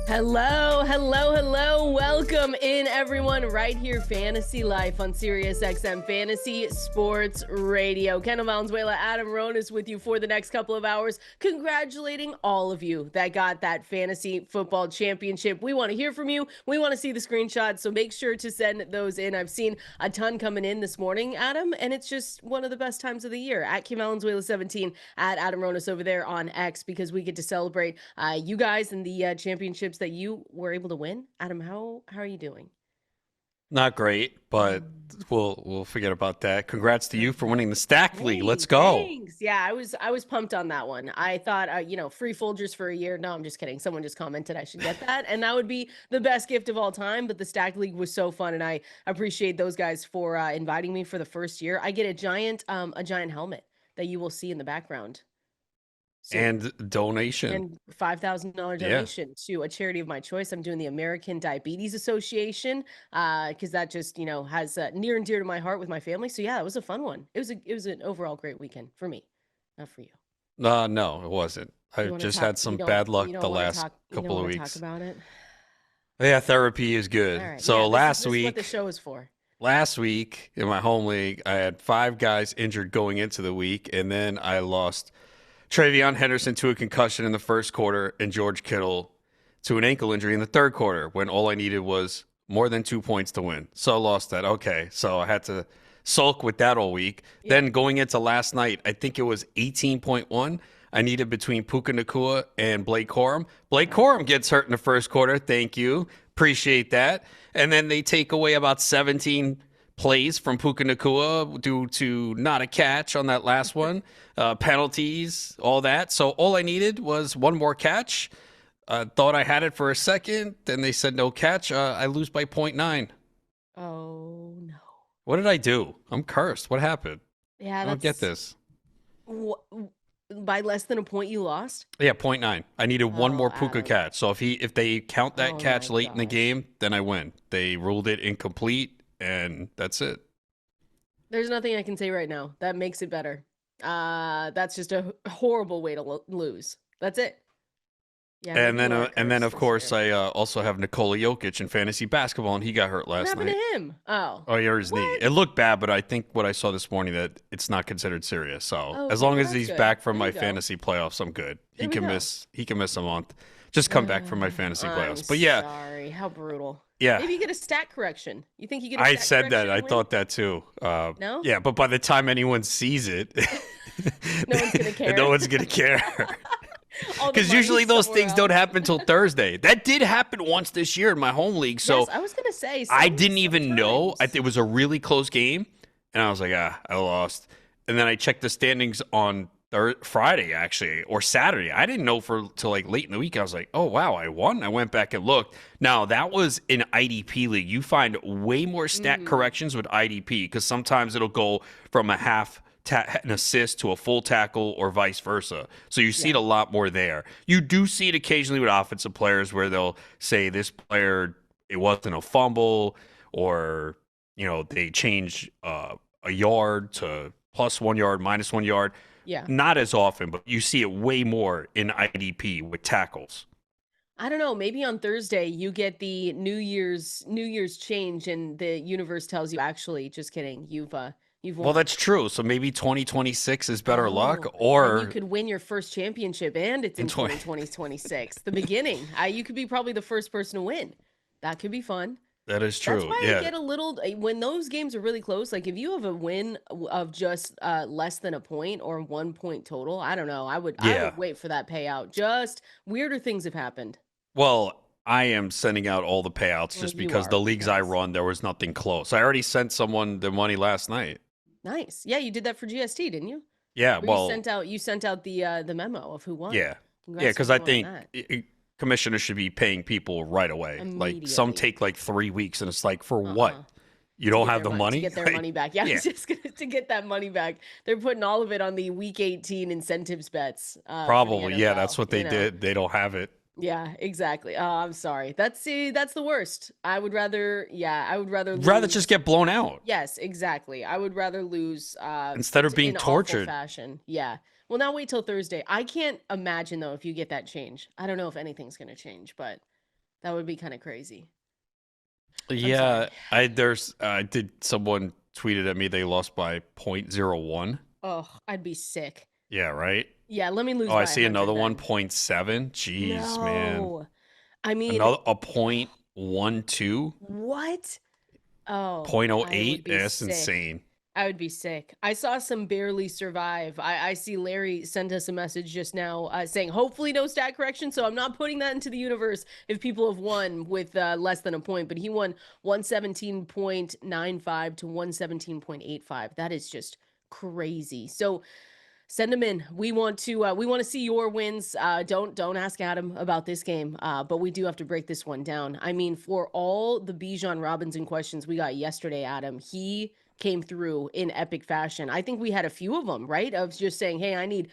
Hello, hello, hello. Welcome in, everyone, right here, Fantasy Life on Sirius XM Fantasy Sports Radio. Kendall, Valenzuela, Adam Ronis with you for the next couple of hours, congratulating all of you that got that fantasy football championship. We want to hear from you. We want to see the screenshots, so make sure to send those in. I've seen a ton coming in this morning, Adam, and it's just one of the best times of the year. At Valenzuela17, at Adam Ronis over there on X, because we get to celebrate you guys and the championships that you were able to win. Adam, how are you doing? Not great, but we'll forget about that. Congrats to you for winning the Stack League. Let's go. Thanks. Yeah, I was pumped on that one. I thought, free Folgers for a year. No, I'm just kidding. Someone just commented I should get that, and that would be the best gift of all time. But the Stack League was so fun, and I appreciate those guys for inviting me for the first year. I get a giant helmet that you will see in the background. And donation. And $5,000 donation to a charity of my choice. I'm doing the American Diabetes Association because that just, has near and dear to my heart with my family. So yeah, it was a fun one. It was an overall great weekend for me, not for you. No, it wasn't. I just had some bad luck the last couple of weeks. Talk about it. Yeah, therapy is good. Right. So this is what the show is for. Last week in my home league, I had 5 guys injured going into the week, and then I lost Travion Henderson to a concussion in the first quarter and George Kittle to an ankle injury in the third quarter when all I needed was more than 2 points to win. So I lost that. Okay, so I had to sulk with that all week. Yeah. Then going into last night, I think it was 18.1. I needed between Puka Nacua and Blake Corum. Blake Corum gets hurt in the first quarter. Thank you. Appreciate that. And then they take away about 17 plays from Puka Nacua due to not a catch on that last one, penalties, all that. So all I needed was one more catch. Thought I had it for a second. Then they said no catch. I lose by 0.9. Oh, no. What did I do? I'm cursed. What happened? Yeah, I don't get this. By less than a point you lost? Yeah, 0.9. I needed one more Puka catch. So if they count that catch late in the game, then I win. They ruled it incomplete. And that's it. There's nothing I can say right now that makes it better. That's just a horrible way to lose. That's it. Yeah. And then of course I also have Nikola Jokic in fantasy basketball, and he got hurt last night. What happened to him? Oh, he hurt his knee. It looked bad, but I think what I saw this morning that it's not considered serious. So as long as he's back from my fantasy playoffs, I'm good. He can miss a month. Just come back from my fantasy playoffs. But yeah. Sorry, how brutal. Yeah. Maybe you get a stat correction. You think you get a I stat said that. I win? thought that too. No? Yeah, but by the time anyone sees it, no one's going to care. No one's going to care. Because usually those things don't happen until Thursday. That did happen once this year in my home league. So yes, I was going to say. I didn't even know. It was a really close game. And I was like, I lost. And then I checked the standings on Friday, actually, or Saturday. I didn't know till like late in the week. I was like, oh, wow, I won. I went back and looked. Now, that was an IDP league. You find way more stat corrections with IDP because sometimes it'll go from a half an assist to a full tackle or vice versa. So you see it a lot more there. You do see it occasionally with offensive players where they'll say this player, it wasn't a fumble, or, they change a yard to plus 1 yard, minus 1 yard. Yeah. Not as often, but you see it way more in IDP with tackles. I don't know. Maybe on Thursday you get the New Year's change, and the universe tells you, actually, just kidding, you've won. Well, that's true. So maybe 2026 is better luck, or you could win your first championship, and it's in 2026, the beginning. You could be probably the first person to win. That could be fun. That is true. That's why I get a little, when those games are really close, like if you have a win of just less than a point or 1 point total, I don't know. I would wait for that payout. Just weirder things have happened. Well, I am sending out all the payouts just because the leagues I run, there was nothing close. I already sent someone the money last night. Nice. Yeah, you did that for GST, didn't you? Yeah. Well, you sent out the memo of who won. Yeah. Congrats, because I think commissioners should be paying people right away. Like some take like 3 weeks, and it's like, for what? You don't have the money? To get their money back. Yeah, I was just to get that money back. They're putting all of it on the week 18 incentives bets. Probably, yeah, that's what they did. They don't have it. Yeah, exactly. Oh, I'm sorry. That's the worst. I would rather lose. Rather just get blown out. Yes, exactly. I would rather lose instead of being tortured. Fashion. Yeah. Well, now wait till Thursday. I can't imagine though if you get that change. I don't know if anything's going to change, but That would be kind of crazy. Yeah, someone tweeted at me they lost by 0.01. Oh, I'd be sick. Yeah, right? Yeah, let me lose Oh, by I see 100 another one, then. 0.7. Jeez, man. No. I mean, Another a 0.12, what? Oh, I 0.08. would be That's sick. insane. I would be sick. I saw some barely survive. I see Larry sent us a message just now saying, hopefully no stat correction. So I'm not putting that into the universe if people have won with less than a point. But he won 117.95 to 117.85. That is just crazy. So send them in. We want to see your wins. Don't ask Adam about this game, but we do have to break this one down. I mean, for all the Bijan Robinson questions we got yesterday, Adam, he came through in epic fashion. I think we had a few of them, right? Of just saying, "Hey, I need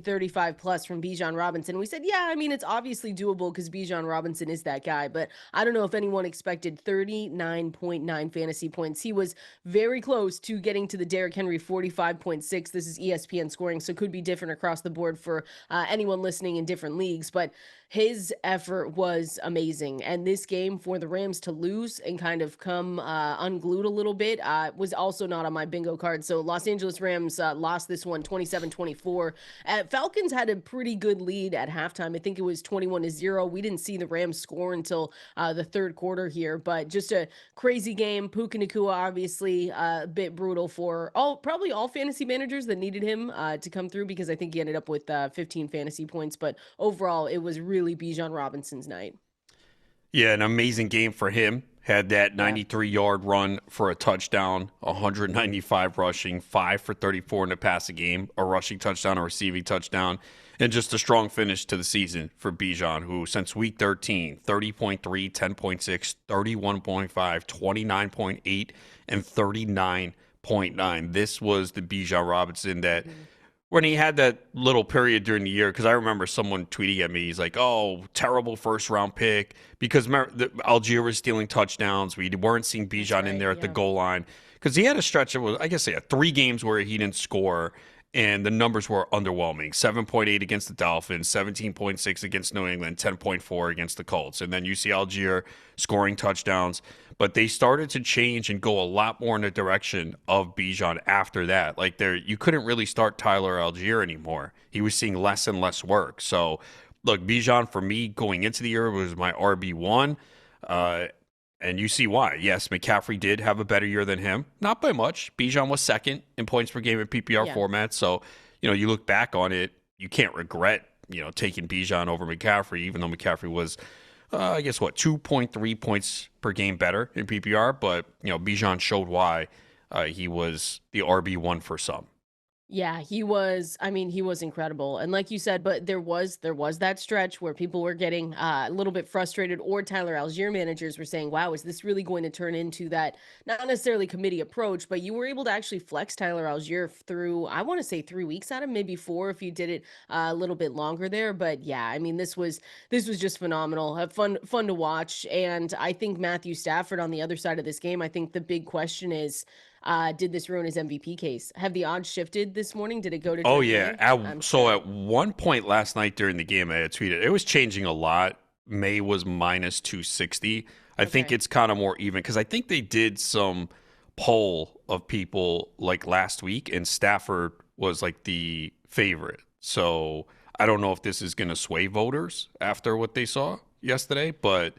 35 plus from Bijan Robinson." We said, "Yeah, I mean, it's obviously doable because Bijan Robinson is that guy." But I don't know if anyone expected 39.9 fantasy points. He was very close to getting to the Derrick Henry 45.6. This is ESPN scoring, so could be different across the board for anyone listening in different leagues. But his effort was amazing. And this game for the Rams to lose and kind of come unglued a little bit was also not on my bingo card. So Los Angeles Rams lost this one 27-24. Falcons had a pretty good lead at halftime. I think it was 21-0. We didn't see the Rams score until the third quarter here, but just a crazy game. Puka Nacua, obviously a bit brutal for probably all fantasy managers that needed him to come through, because I think he ended up with 15 fantasy points. But overall, it was really Bijan Robinson's night. Yeah, an amazing game for him. Had that 93-yard run for a touchdown, 195 rushing, 5 for 34 in the passing game, a rushing touchdown, a receiving touchdown, and just a strong finish to the season for Bijan, who since week 13, 30.3, 10.6, 31.5, 29.8, and 39.9. This was the Bijan Robinson that when he had that little period during the year, because I remember someone tweeting at me, he's like, "Oh, terrible first-round pick," because Algier was stealing touchdowns. We weren't seeing Bijan in there at the goal line, because he had a stretch of, I guess, 3 games where he didn't score, and the numbers were underwhelming. 7.8 against the Dolphins, 17.6 against New England, 10.4 against the Colts. And then you see Algier scoring touchdowns. But they started to change and go a lot more in the direction of Bijan after that. Like, you couldn't really start Tyler Algier anymore. He was seeing less and less work. So, look, Bijan for me going into the year was my RB1. And you see why. Yes, McCaffrey did have a better year than him. Not by much. Bijan was second in points per game in PPR format. So, you look back on it, you can't regret, taking Bijan over McCaffrey, even though McCaffrey was, 2.3 points per game better in PPR. But, Bijan showed why he was the RB1 for some. Yeah, he was incredible. And like you said, but there was that stretch where people were getting a little bit frustrated, or Tyler Algier managers were saying, "Wow, is this really going to turn into that, not necessarily committee approach, but you were able to actually flex Tyler Algier through, I want to say 3 weeks out of maybe 4 if you did it a little bit longer there." But yeah, I mean, this was just phenomenal. Fun to watch. And I think Matthew Stafford on the other side of this game, I think the big question is, did this ruin his MVP case? Have the odds shifted this morning? Did it go to Oh, Drake yeah. At one point last night during the game, I had tweeted, it was changing a lot. May was minus 260. I think it's kind of more even, because I think they did some poll of people like last week, and Stafford was like the favorite. So I don't know if this is going to sway voters after what they saw yesterday, but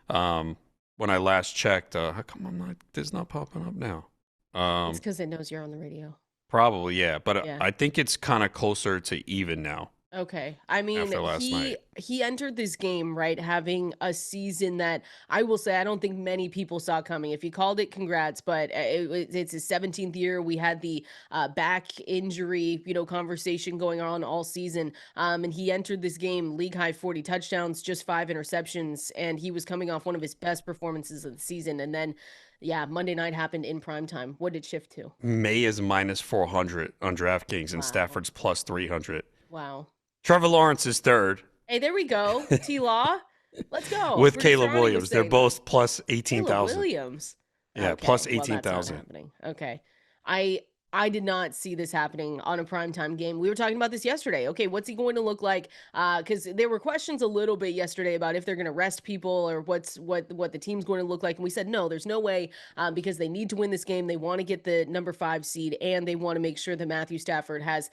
when I last checked, how come this not popping up now? It's because it knows you're on the radio. Probably, yeah. But I think it's kind of closer to even now. Okay. I mean, after last night. he entered this game, right, having a season that I will say I don't think many people saw coming. If you called it, congrats, but it's his 17th year. We had the back injury, conversation going on all season. And he entered this game league high 40 touchdowns, just 5 interceptions, and he was coming off one of his best performances of the season. And then Monday night happened in prime time. What did it shift to? May is minus 400 on DraftKings, and Stafford's plus 300. Wow. Trevor Lawrence is third. Hey, there we go. T-Law. Let's go. With Caleb Williams. They're both plus 18,000. Williams. Yeah, okay. plus Well, 18,000. okay. I did not see this happening on a primetime game. We were talking about this yesterday. Okay, what's he going to look like? Because there were questions a little bit yesterday about if they're going to rest people or what the team's going to look like. And we said, no, there's no way, because they need to win this game. They want to get the number 5 seed, and they want to make sure that Matthew Stafford has,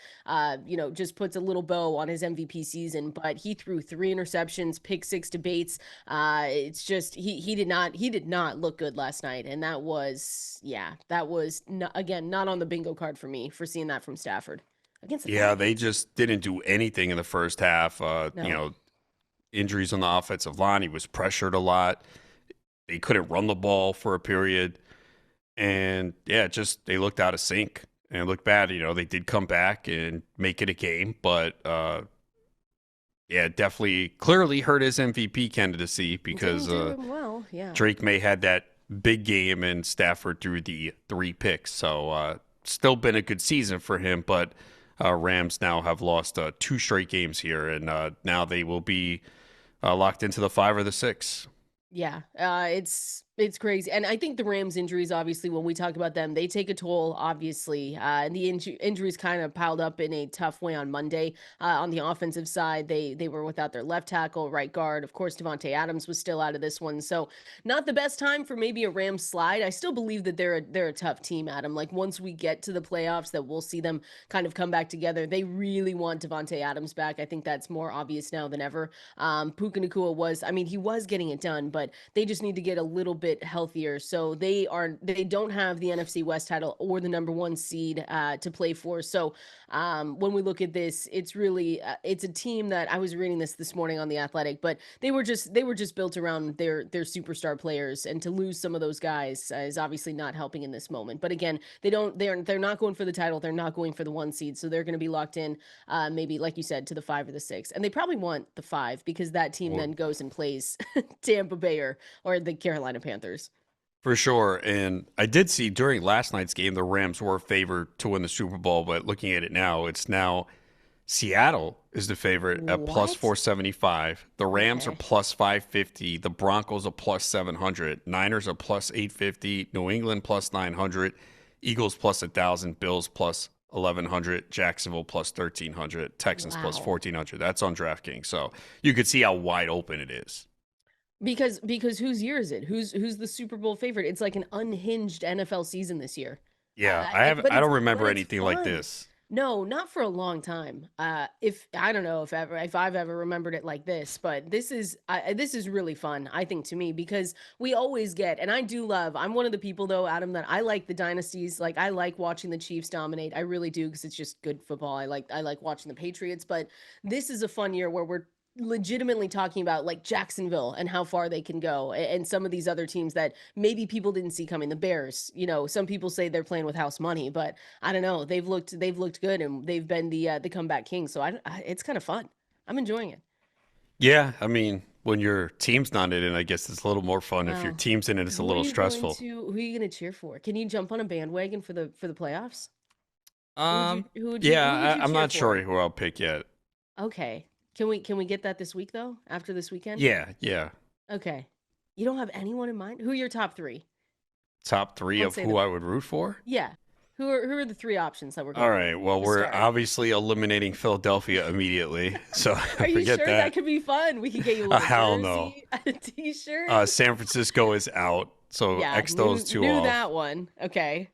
just puts a little bow on his MVP season. But he threw 3 interceptions, pick 6 debates. It's just he did not look good last night, and that was again not on the bingo card for me for seeing that from Stafford against the Yeah, Falcons. they just didn't do anything in the first half. No. Injuries on the offensive line. He was pressured a lot. They couldn't run the ball for a period. And yeah, just they looked out of sync and it looked bad. They did come back and make it a game, but definitely clearly hurt his MVP candidacy because Well, yeah. Drake May had that big game and Stafford threw the 3 picks. So still been a good season for him, but Rams now have lost 2 straight games here, and now they will be locked into the 5 or the 6. Yeah, it's crazy. And I think the Rams injuries, obviously, when we talk about them, they take a toll, obviously. And the injuries kind of piled up in a tough way on Monday. On the offensive side, they were without their left tackle, right guard. Of course, Devontae Adams was still out of this one. So not the best time for maybe a Rams slide. I still believe that they're a tough team, Adam. Like once we get to the playoffs, that we'll see them kind of come back together. They really want Devontae Adams back. I think that's more obvious now than ever. Puka Nacua he was getting it done, but they just need to get a little bit healthier. So they don't have the NFC West title or the number 1 seed to play for. So when we look at this, it's really it's a team that I was reading this morning on The Athletic, but they were just built around their superstar players, and to lose some of those guys is obviously not helping in this moment. But again, they're not going for the title. They're not going for the 1 seed. So they're going to be locked in maybe, like you said, to the 5 or the 6. And they probably want the 5 because that team then goes and plays Tampa Bay or the Carolina Panthers. For sure. And I did see during last night's game, the Rams were favored to win the Super Bowl. But looking at it now, it's now Seattle is the favorite at plus 475. The Rams are plus 550. The Broncos are plus 700. Niners are plus 850. New England plus 900. Eagles plus 1,000. Bills plus 1,100. Jacksonville plus 1,300. Texans plus 1,400. That's on DraftKings. So you could see how wide open it is. Because whose year is it? Who's the Super Bowl favorite? It's like an unhinged NFL season this year. Yeah, I don't remember anything like this. No, not for a long time. If I've ever remembered it like this, but this is really fun, I think, to me, because we always get, and I'm one of the people though, Adam, that I like the dynasties. Like I like watching the Chiefs dominate. I really do, because it's just good football. I like watching the Patriots, but this is a fun year where we're legitimately talking about like Jacksonville and how far they can go, and some of these other teams that maybe people didn't see coming. The Bears, some people say they're playing with house money, but I don't know. They've looked good, and they've been the comeback king. So it's kind of fun. I'm enjoying it. Yeah, when your team's not in it, I guess it's a little more fun. If your team's in it, it's a little stressful. Who are you going to cheer for? Can you jump on a bandwagon for the playoffs? I'm not sure who I'll pick yet. Okay. Can we get that this week though? After this weekend? Yeah. Okay. You don't have anyone in mind? Who are your top 3? Top 3 of who I would root for? Yeah. Who are the 3 options that we're going? All right. Well, we're obviously eliminating Philadelphia immediately. So are you sure that could be fun? We could get you a hell no. A t-shirt. San Francisco is out. So X those 2 off. That one. Okay.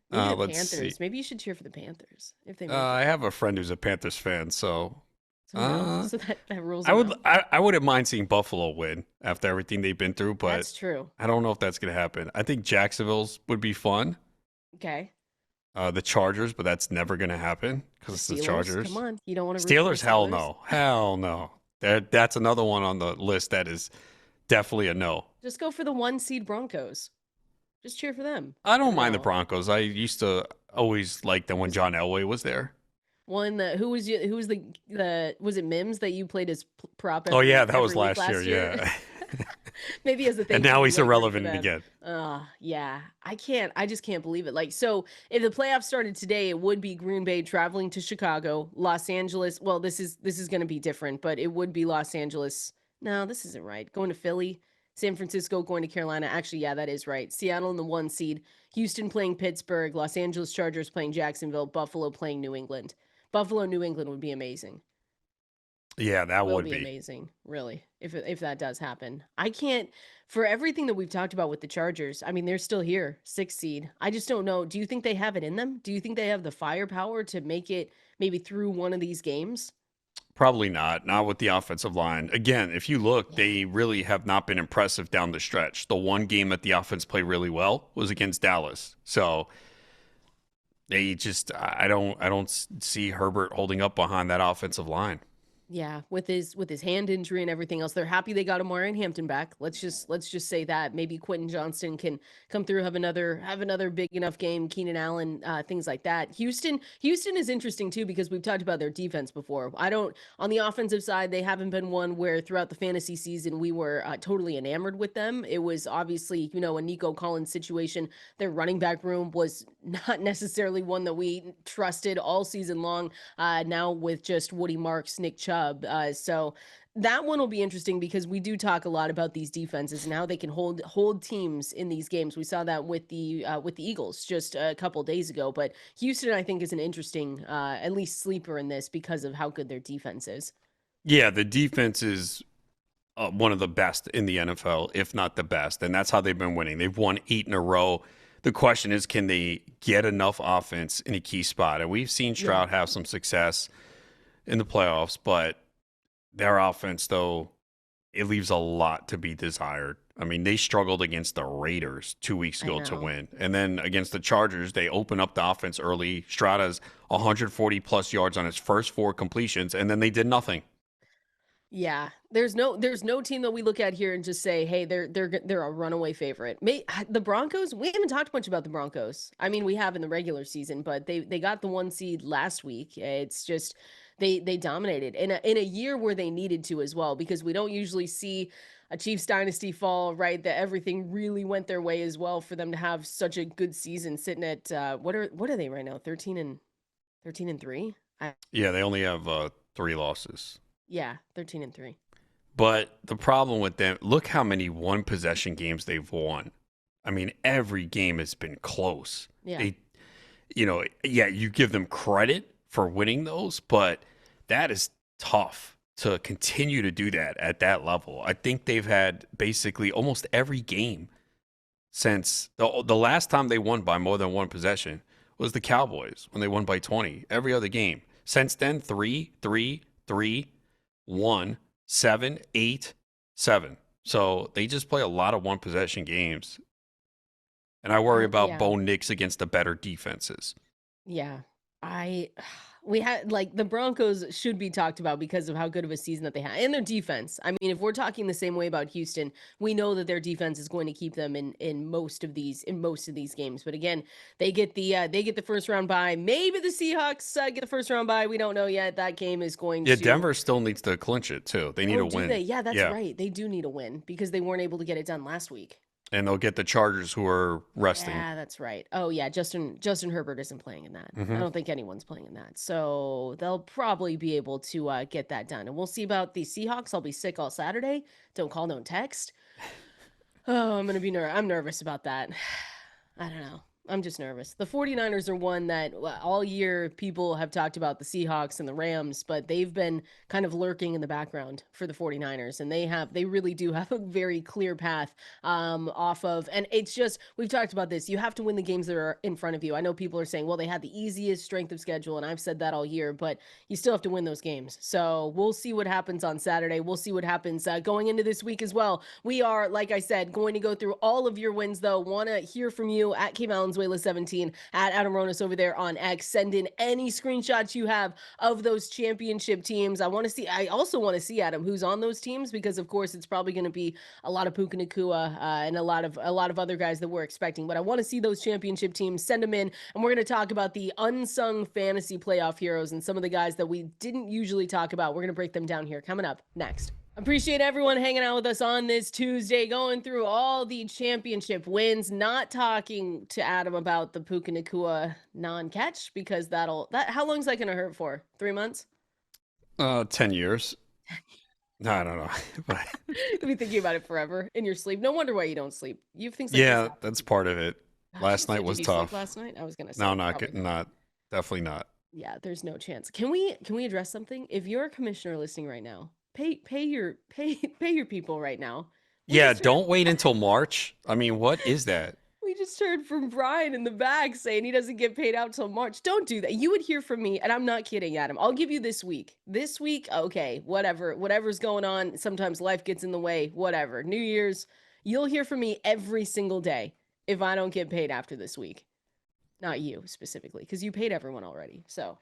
Maybe the let's Panthers. see. Maybe you should cheer for the Panthers if they. I have a friend who's a Panthers fan, so. So that rules. I wouldn't mind seeing Buffalo win after everything they've been through, but that's true. I don't know if that's going to happen. I think Jacksonville's would be fun. Okay. The Chargers, but that's never going to happen because it's the Chargers. Come on, you don't want to. Steelers? Hell no. That's another one on the list that is definitely a no. Just go for the 1 seed Broncos. Just cheer for them. I don't mind the Broncos. I used to always like them when John Elway was there. Who was was it Mims that you played as prop? Oh yeah, that was last year. Yeah. Maybe as a thing. And now he's irrelevant again. Yeah. I just can't believe it. Like, so if the playoffs started today, it would be Green Bay traveling to Chicago, Los Angeles. Well, this is going to be different, but it would be Los Angeles. No, this isn't right. Going to Philly, San Francisco going to Carolina. Actually, yeah, that is right. Seattle in the 1 seed. Houston playing Pittsburgh. Los Angeles Chargers playing Jacksonville. Buffalo playing New England. Buffalo, New England would be amazing. Yeah, that Will would be be. amazing, really, if that does happen. I can't, for everything that we've talked about with the Chargers, I mean, they're still here, 6th seed. I just don't know. Do you think they have it in them? Do you think they have the firepower to make it maybe through one of these games? Probably not. Not with the offensive line. Again, if you look, Yeah. they really have not been impressive down the stretch. The one game that the offense played really well was against Dallas. So they just I don't see Herbert holding up behind that offensive line. Yeah, with his hand injury and everything else, they're happy they got Amari and Hampton back. Let's just say that maybe Quentin Johnston can come through, have another big enough game. Keenan Allen, things like that. Houston is interesting too because we've talked about their defense before. I don't on the offensive side, they haven't been one where throughout the fantasy season we were totally enamored with them. It was obviously a Nico Collins situation. Their running back room was not necessarily one that we trusted all season long. Now with just Woody Marks, Nick Chubb. So that one will be interesting because we do talk a lot about these defenses and how they can hold teams in these games. We saw that with the Eagles just a couple days ago. But Houston, I think, is an interesting, at least sleeper in this because of how good their defense is. Yeah, the defense is one of the best in the NFL, if not the best, and that's how they've been winning. They've won 8 in a row. The question is, can they get enough offense in a key spot? And we've seen Stroud have some success in the playoffs, but their offense, though, it leaves a lot to be desired. I mean, they struggled against the Raiders 2 weeks ago to win. And then against the Chargers, they open up the offense early. Stroud has 140 plus yards on his first 4 completions, and then they did nothing. Yeah, there's no team that we look at here and just say, hey, they're a runaway favorite. The Broncos, we haven't talked much about the Broncos. I mean, we have in the regular season, but they got the 1 seed last week. It's just they dominated in a year where they needed to as well, because we don't usually see a Chiefs dynasty fall, right? That everything really went their way as well for them to have such a good season, sitting at what are they right now? 13-3. Yeah, they only have 3 losses. Yeah, 13-3. But the problem with them, look how many one possession games they've won. I mean, every game has been close. Yeah. They, you give them credit for winning those, but that is tough to continue to do that at that level. I think they've had basically almost every game since the last time they won by more than one possession was the Cowboys when they won by 20. Every other game. Since then, 3, 3, 3, 1, 7, 8, 7. So they just play a lot of one possession games. And I worry about Bo Nix against the better defenses. Yeah. We had the Broncos should be talked about because of how good of a season that they had and their defense. I mean, if we're talking the same way about Houston, we know that their defense is going to keep them in most of these games. But again, they get the first round bye. Maybe the Seahawks get the first round bye. We don't know yet. That game is going to. Yeah, Denver still needs to clinch it too. They need a win. Yeah, that's right. They do need a win because they weren't able to get it done last week. And they'll get the Chargers, who are resting. Yeah, that's right. Oh yeah, Justin Herbert isn't playing in that. I don't think anyone's playing in that. So they'll probably be able to get that done. And we'll see about the Seahawks. I'll be sick all Saturday. Don't call, don't text. Oh, I'm nervous about that. I don't know. I'm just nervous. The 49ers are one that all year people have talked about the Seahawks and the Rams, but they've been kind of lurking in the background for the 49ers. And they really do have a very clear path off of, and it's just, we've talked about this. You have to win the games that are in front of you. I know people are saying, well, they had the easiest strength of schedule, and I've said that all year, but you still have to win those games. So we'll see what happens on Saturday. We'll see what happens going into this week as well. We are, like I said, going to go through all of your wins, though. Want to hear from you at Valenzuela 17, at Adam Ronis over there on X. Send in any screenshots you have of those championship teams. I also want to see, Adam, who's on those teams, because of course it's probably going to be a lot of Puka Nacua and a lot of other guys that we're expecting. But I want to see those championship teams. Send them in, and we're going to talk about the unsung fantasy playoff heroes and some of the guys that we didn't usually talk about. We're going to break them down here coming up next. Appreciate everyone hanging out with us on this Tuesday, going through all the championship wins, not talking to Adam about the Puka Nacua non-catch, because how long is that going to hurt for? 3 months? 10 years. No, I don't know. But You'll be thinking about it forever in your sleep. No wonder why you don't sleep. You have things like this yeah, happen. that's part of it. Gosh, Last so night did was you sleep tough. last night? I was gonna No, say probably not. not. Definitely not. Yeah, there's no chance. Can we address something? If you're a commissioner listening right now, pay your people right now. We Yeah, just heard don't wait until March. I mean, what is that? we just heard from Brian in the back saying he doesn't get paid out till March. Don't do that. You would hear from me, and I'm not kidding, Adam. I'll give you this week. This week, okay, whatever's going on. Sometimes life gets in the way. Whatever. New Year's, you'll hear from me every single day if I don't get paid after this week. Not you specifically, because you paid everyone already. So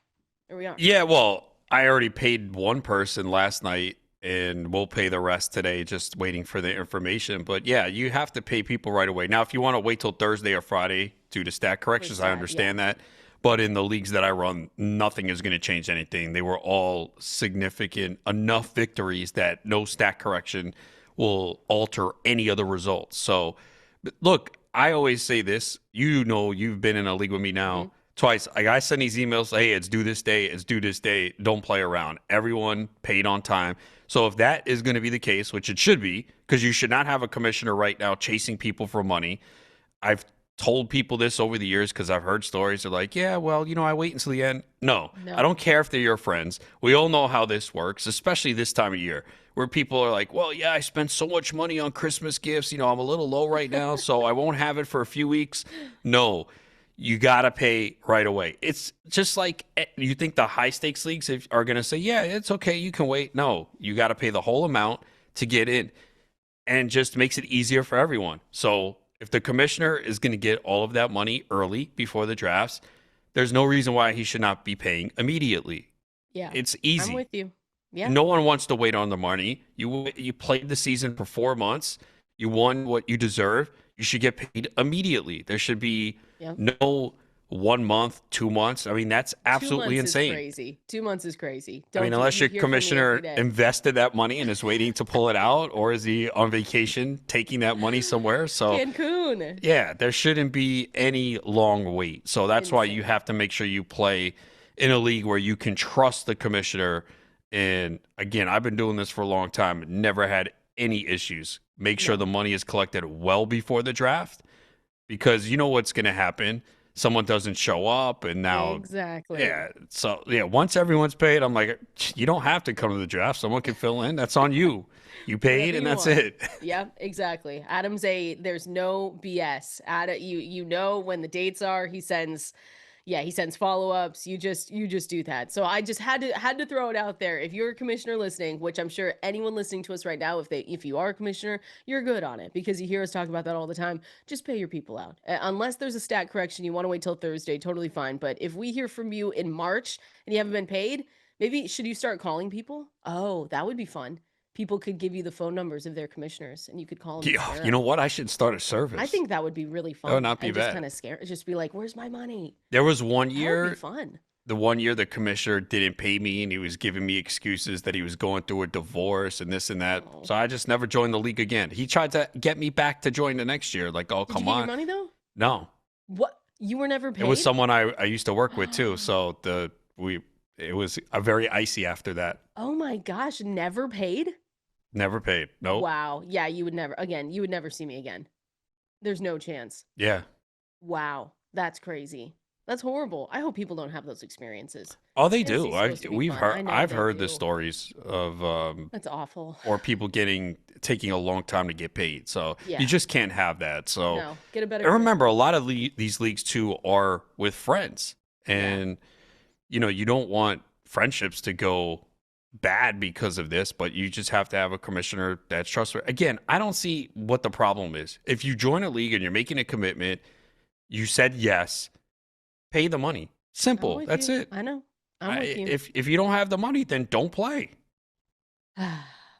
there we are. Yeah, well, I already paid one person last night and we'll pay the rest today, just waiting for the information. But yeah, you have to pay people right away. Now, if you want to wait till Thursday or Friday due to stat corrections, I understand that. But in the leagues that I run, nothing is going to change anything. They were all significant enough victories that no stat correction will alter any of the results. So, look, I always say this. You know, you've been in a league with me now twice. I send these emails, hey, it's due this day, it's due this day. Don't play around. Everyone paid on time. So if that is going to be the case, which it should be, because you should not have a commissioner right now chasing people for money. I've told people this over the years because I've heard stories. They're like, yeah, well, I wait until the end. No, I don't care if they're your friends. We all know how this works, especially this time of year where people are like, well, yeah, I spent so much money on Christmas gifts. I'm a little low right now, so I won't have it for a few weeks. No, you got to pay right away. It's just like you think the high stakes leagues are going to say, yeah, it's okay, you can wait. No, you got to pay the whole amount to get in, and just makes it easier for everyone. So if the commissioner is going to get all of that money early before the drafts, there's no reason why he should not be paying immediately. Yeah, it's easy. I'm with you. Yeah. No one wants to wait on the money. You played the season for 4 months. You won what you deserve. You should get paid immediately. There should be no 1 month, 2 months. I mean, that's absolutely 2 months insane. Is crazy. 2 months is crazy. Unless your commissioner invested that money and is waiting to pull it out, or is he on vacation taking that money somewhere? So Cancun. Yeah, there shouldn't be any long wait. So that's why you have to make sure you play in a league where you can trust the commissioner. And again, I've been doing this for a long time, never had any issues. Make sure the money is collected well before the draft, because you know what's going to happen. Someone doesn't show up, and now once everyone's paid, I'm like, you don't have to come to the draft. Someone can fill in. That's on you. You paid, and that's it. Yeah, exactly. There's no BS. Adam, you know when the dates are. He sends follow-ups. You just do that. So I just had to throw it out there. If you're a commissioner listening, which I'm sure anyone listening to us right now, if you are a commissioner, you're good on it, because you hear us talk about that all the time. Just pay your people out. Unless there's a stat correction, you want to wait till Thursday, totally fine. But if we hear from you in March and you haven't been paid, maybe should you start calling people? Oh, that would be fun. People could give you the phone numbers of their commissioners, and you could call them. Yeah, you know what? I should start a service. I think that would be really fun. That would not be bad. Just kind of scary. Just be like, "Where's my money?" There was one year. That would be fun. The one year the commissioner didn't pay me, and he was giving me excuses that he was going through a divorce and this and that. Oh. So I just never joined the league again. He tried to get me back to join the next year. Like, oh, come on. Did you get your money though? No. What? You were never paid? It was someone I used to work with too. So it was a very icy after that. Oh my gosh! Never paid? Never paid. Nope. Wow. Yeah, you would never see me again. There's no chance. Yeah. Wow. That's crazy. That's horrible. I hope people don't have those experiences. Oh, they do. I've heard the stories of that's awful. Or people taking a long time to get paid. So you just can't have that. So no, get a better. I remember a lot of these leagues too are with friends, and you don't want friendships to go bad because of this, but you just have to have a commissioner that's trustworthy. Again, I don't see what the problem is. If you join a league and you're making a commitment, you said yes, pay the money. Simple. That's it. I know. I'm with you. If you don't have the money, then don't play.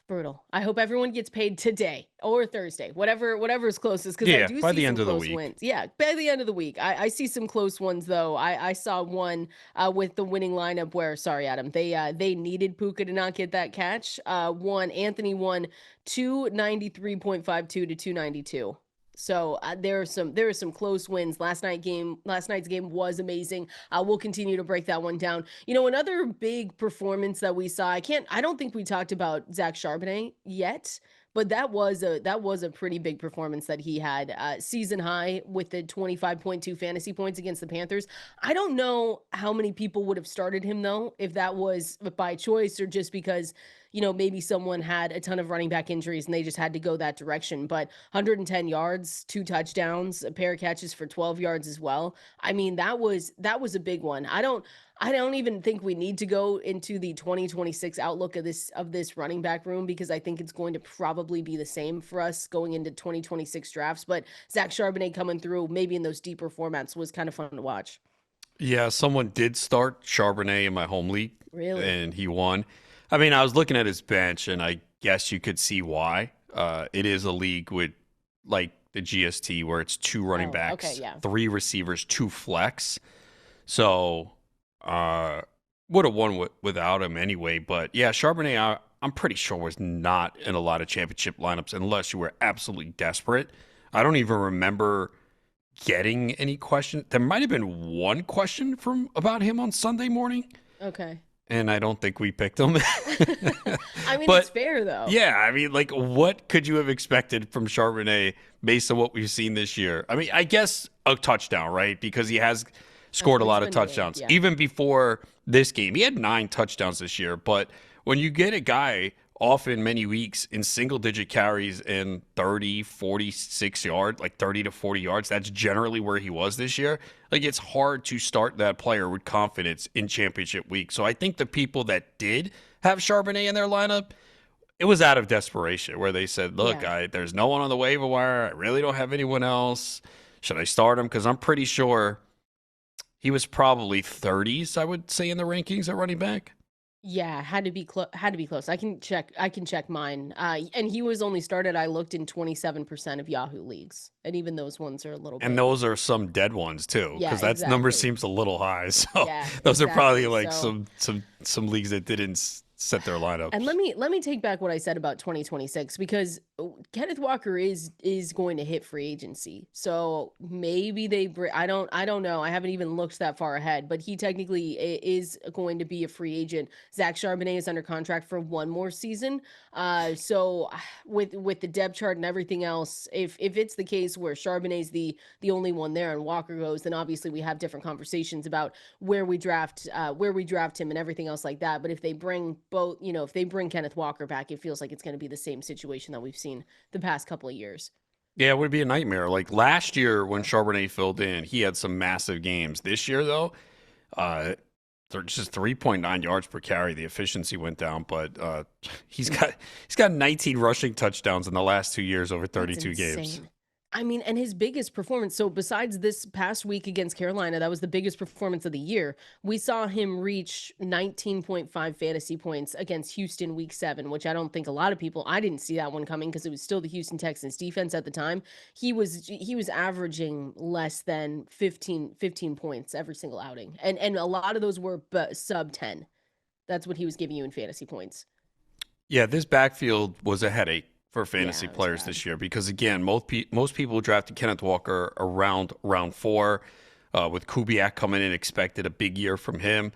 Brutal. I hope everyone gets paid today or Thursday, whatever is closest. Because I do by see the end some of the close week. wins. Yeah, by the end of the week. I see some close ones though. I saw one with the winning lineup where, sorry, Adam, they needed Puka to not get that catch. Anthony won 293.52 to 292. So there are some close wins. Last night's game was amazing. We'll continue to break that one down. Another big performance that we saw. I don't think we talked about Zach Charbonnet yet, but that was a pretty big performance that he had. Season high with the 25.2 fantasy points against the Panthers. I don't know how many people would have started him though, if that was by choice or just because maybe someone had a ton of running back injuries and they just had to go that direction. But 110 yards, 2 touchdowns, a pair of catches for 12 yards as well. I mean, that was a big one. I don't even think we need to go into the 2026 outlook of this running back room, because I think it's going to probably be the same for us going into 2026 drafts. But Zach Charbonnet coming through maybe in those deeper formats was kind of fun to watch. Yeah, someone did start Charbonnet in my home league. Really? And he won. I mean, I was looking at his bench, and I guess you could see why. It is a league with, like, the GST, where it's 2 running backs, okay, yeah. 3 receivers, 2 flex. So, would have won without him anyway. But, yeah, Charbonnet, I'm pretty sure, was not in a lot of championship lineups unless you were absolutely desperate. I don't even remember getting any questions. There might have been one question about him on Sunday morning. Okay. And I don't think we picked him. I mean, it's fair, though. Yeah, I mean, like, what could you have expected from Charbonnet based on what we've seen this year? I mean, I guess a touchdown, right? Because he has scored a lot of touchdowns. Yeah. Even before this game, he had 9 touchdowns this year. But when you get a guy often many weeks in single-digit carries and 30, 46 yards, like 30 to 40 yards, that's generally where he was this year. Like, it's hard to start that player with confidence in championship week. So I think the people that did have Charbonnet in their lineup, it was out of desperation, where they said, look, there's no one on the waiver wire. I really don't have anyone else. Should I start him? Because I'm pretty sure he was probably 30s, I would say, in the rankings at running back. Yeah, had to be close. I can check mine. And he was only started, I looked, in 27% of Yahoo leagues. And even those ones are a little bit. And those are some dead ones too, because that number seems a little high. So those are probably like some leagues that didn't set their lineup. And let me take back what I said about 2026, because Kenneth Walker is going to hit free agency. So maybe I don't know. I haven't even looked that far ahead, but he technically is going to be a free agent. Zach Charbonnet is under contract for 1 more season. So with the depth chart and everything else, if it's the case where Charbonnet's the only one there and Walker goes, then obviously we have different conversations about where we draft him and everything else like that. But if they bring both, if they bring Kenneth Walker back, it feels like it's going to be the same situation that we've seen the past couple of years. Yeah, it would be a nightmare. Like last year when Charbonnet filled in, he had some massive games. This year, though, just 3.9 yards per carry. The efficiency went down, but he's got 19 rushing touchdowns in the last 2 years over 32 games. I mean, and his biggest performance, so besides this past week against Carolina, that was the biggest performance of the year. We saw him reach 19.5 fantasy points against Houston week 7, which I don't think a lot of people, I didn't see that one coming because it was still the Houston Texans defense at the time. He was averaging less than 15 points every single outing. And a lot of those were sub 10. That's what he was giving you in fantasy points. Yeah, this backfield was a headache for fantasy players this year, because again, most people drafted Kenneth Walker around round 4, with Kubiak coming in, expected a big year from him.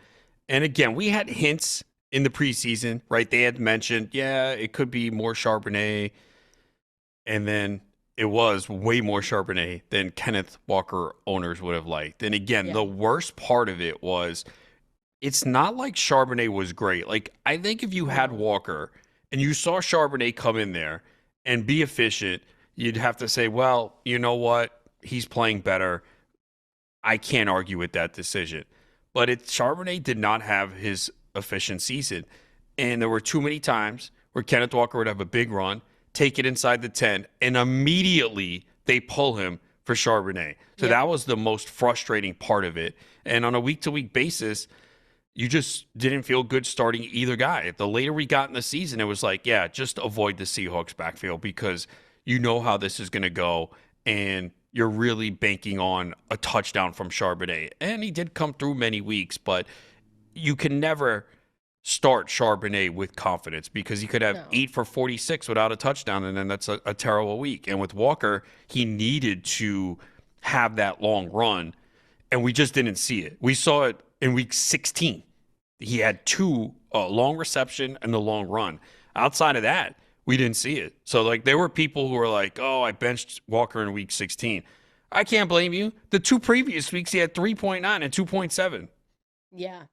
And again, we had hints in the preseason, right? They had mentioned, it could be more Charbonnet, and then it was way more Charbonnet than Kenneth Walker owners would have liked. And again, the worst part of it was, it's not like Charbonnet was great. Like, I think if you had Walker and you saw Charbonnet come in there and be efficient, you'd have to say, well, you know what? He's playing better. I can't argue with that decision. But Charbonnet did not have his efficient season. And there were too many times where Kenneth Walker would have a big run, take it inside the 10, and immediately they pull him for Charbonnet. So that was the most frustrating part of it. And on a week-to-week basis, you just didn't feel good starting either guy. The later we got in the season, it was like, just avoid the Seahawks backfield, because you know how this is going to go, and you're really banking on a touchdown from Charbonnet. And he did come through many weeks, but you can never start Charbonnet with confidence because he could have No. 8 for 46 without a touchdown, and then that's a terrible week. And with Walker, he needed to have that long run, and we just didn't see it. We saw it in week 16. He had 2 long reception and the long run. Outside of that, we didn't see it. So, like, there were people who were like, oh, I benched Walker in week 16. I can't blame you. The 2 previous weeks, he had 3.9 and 2.7. Yeah.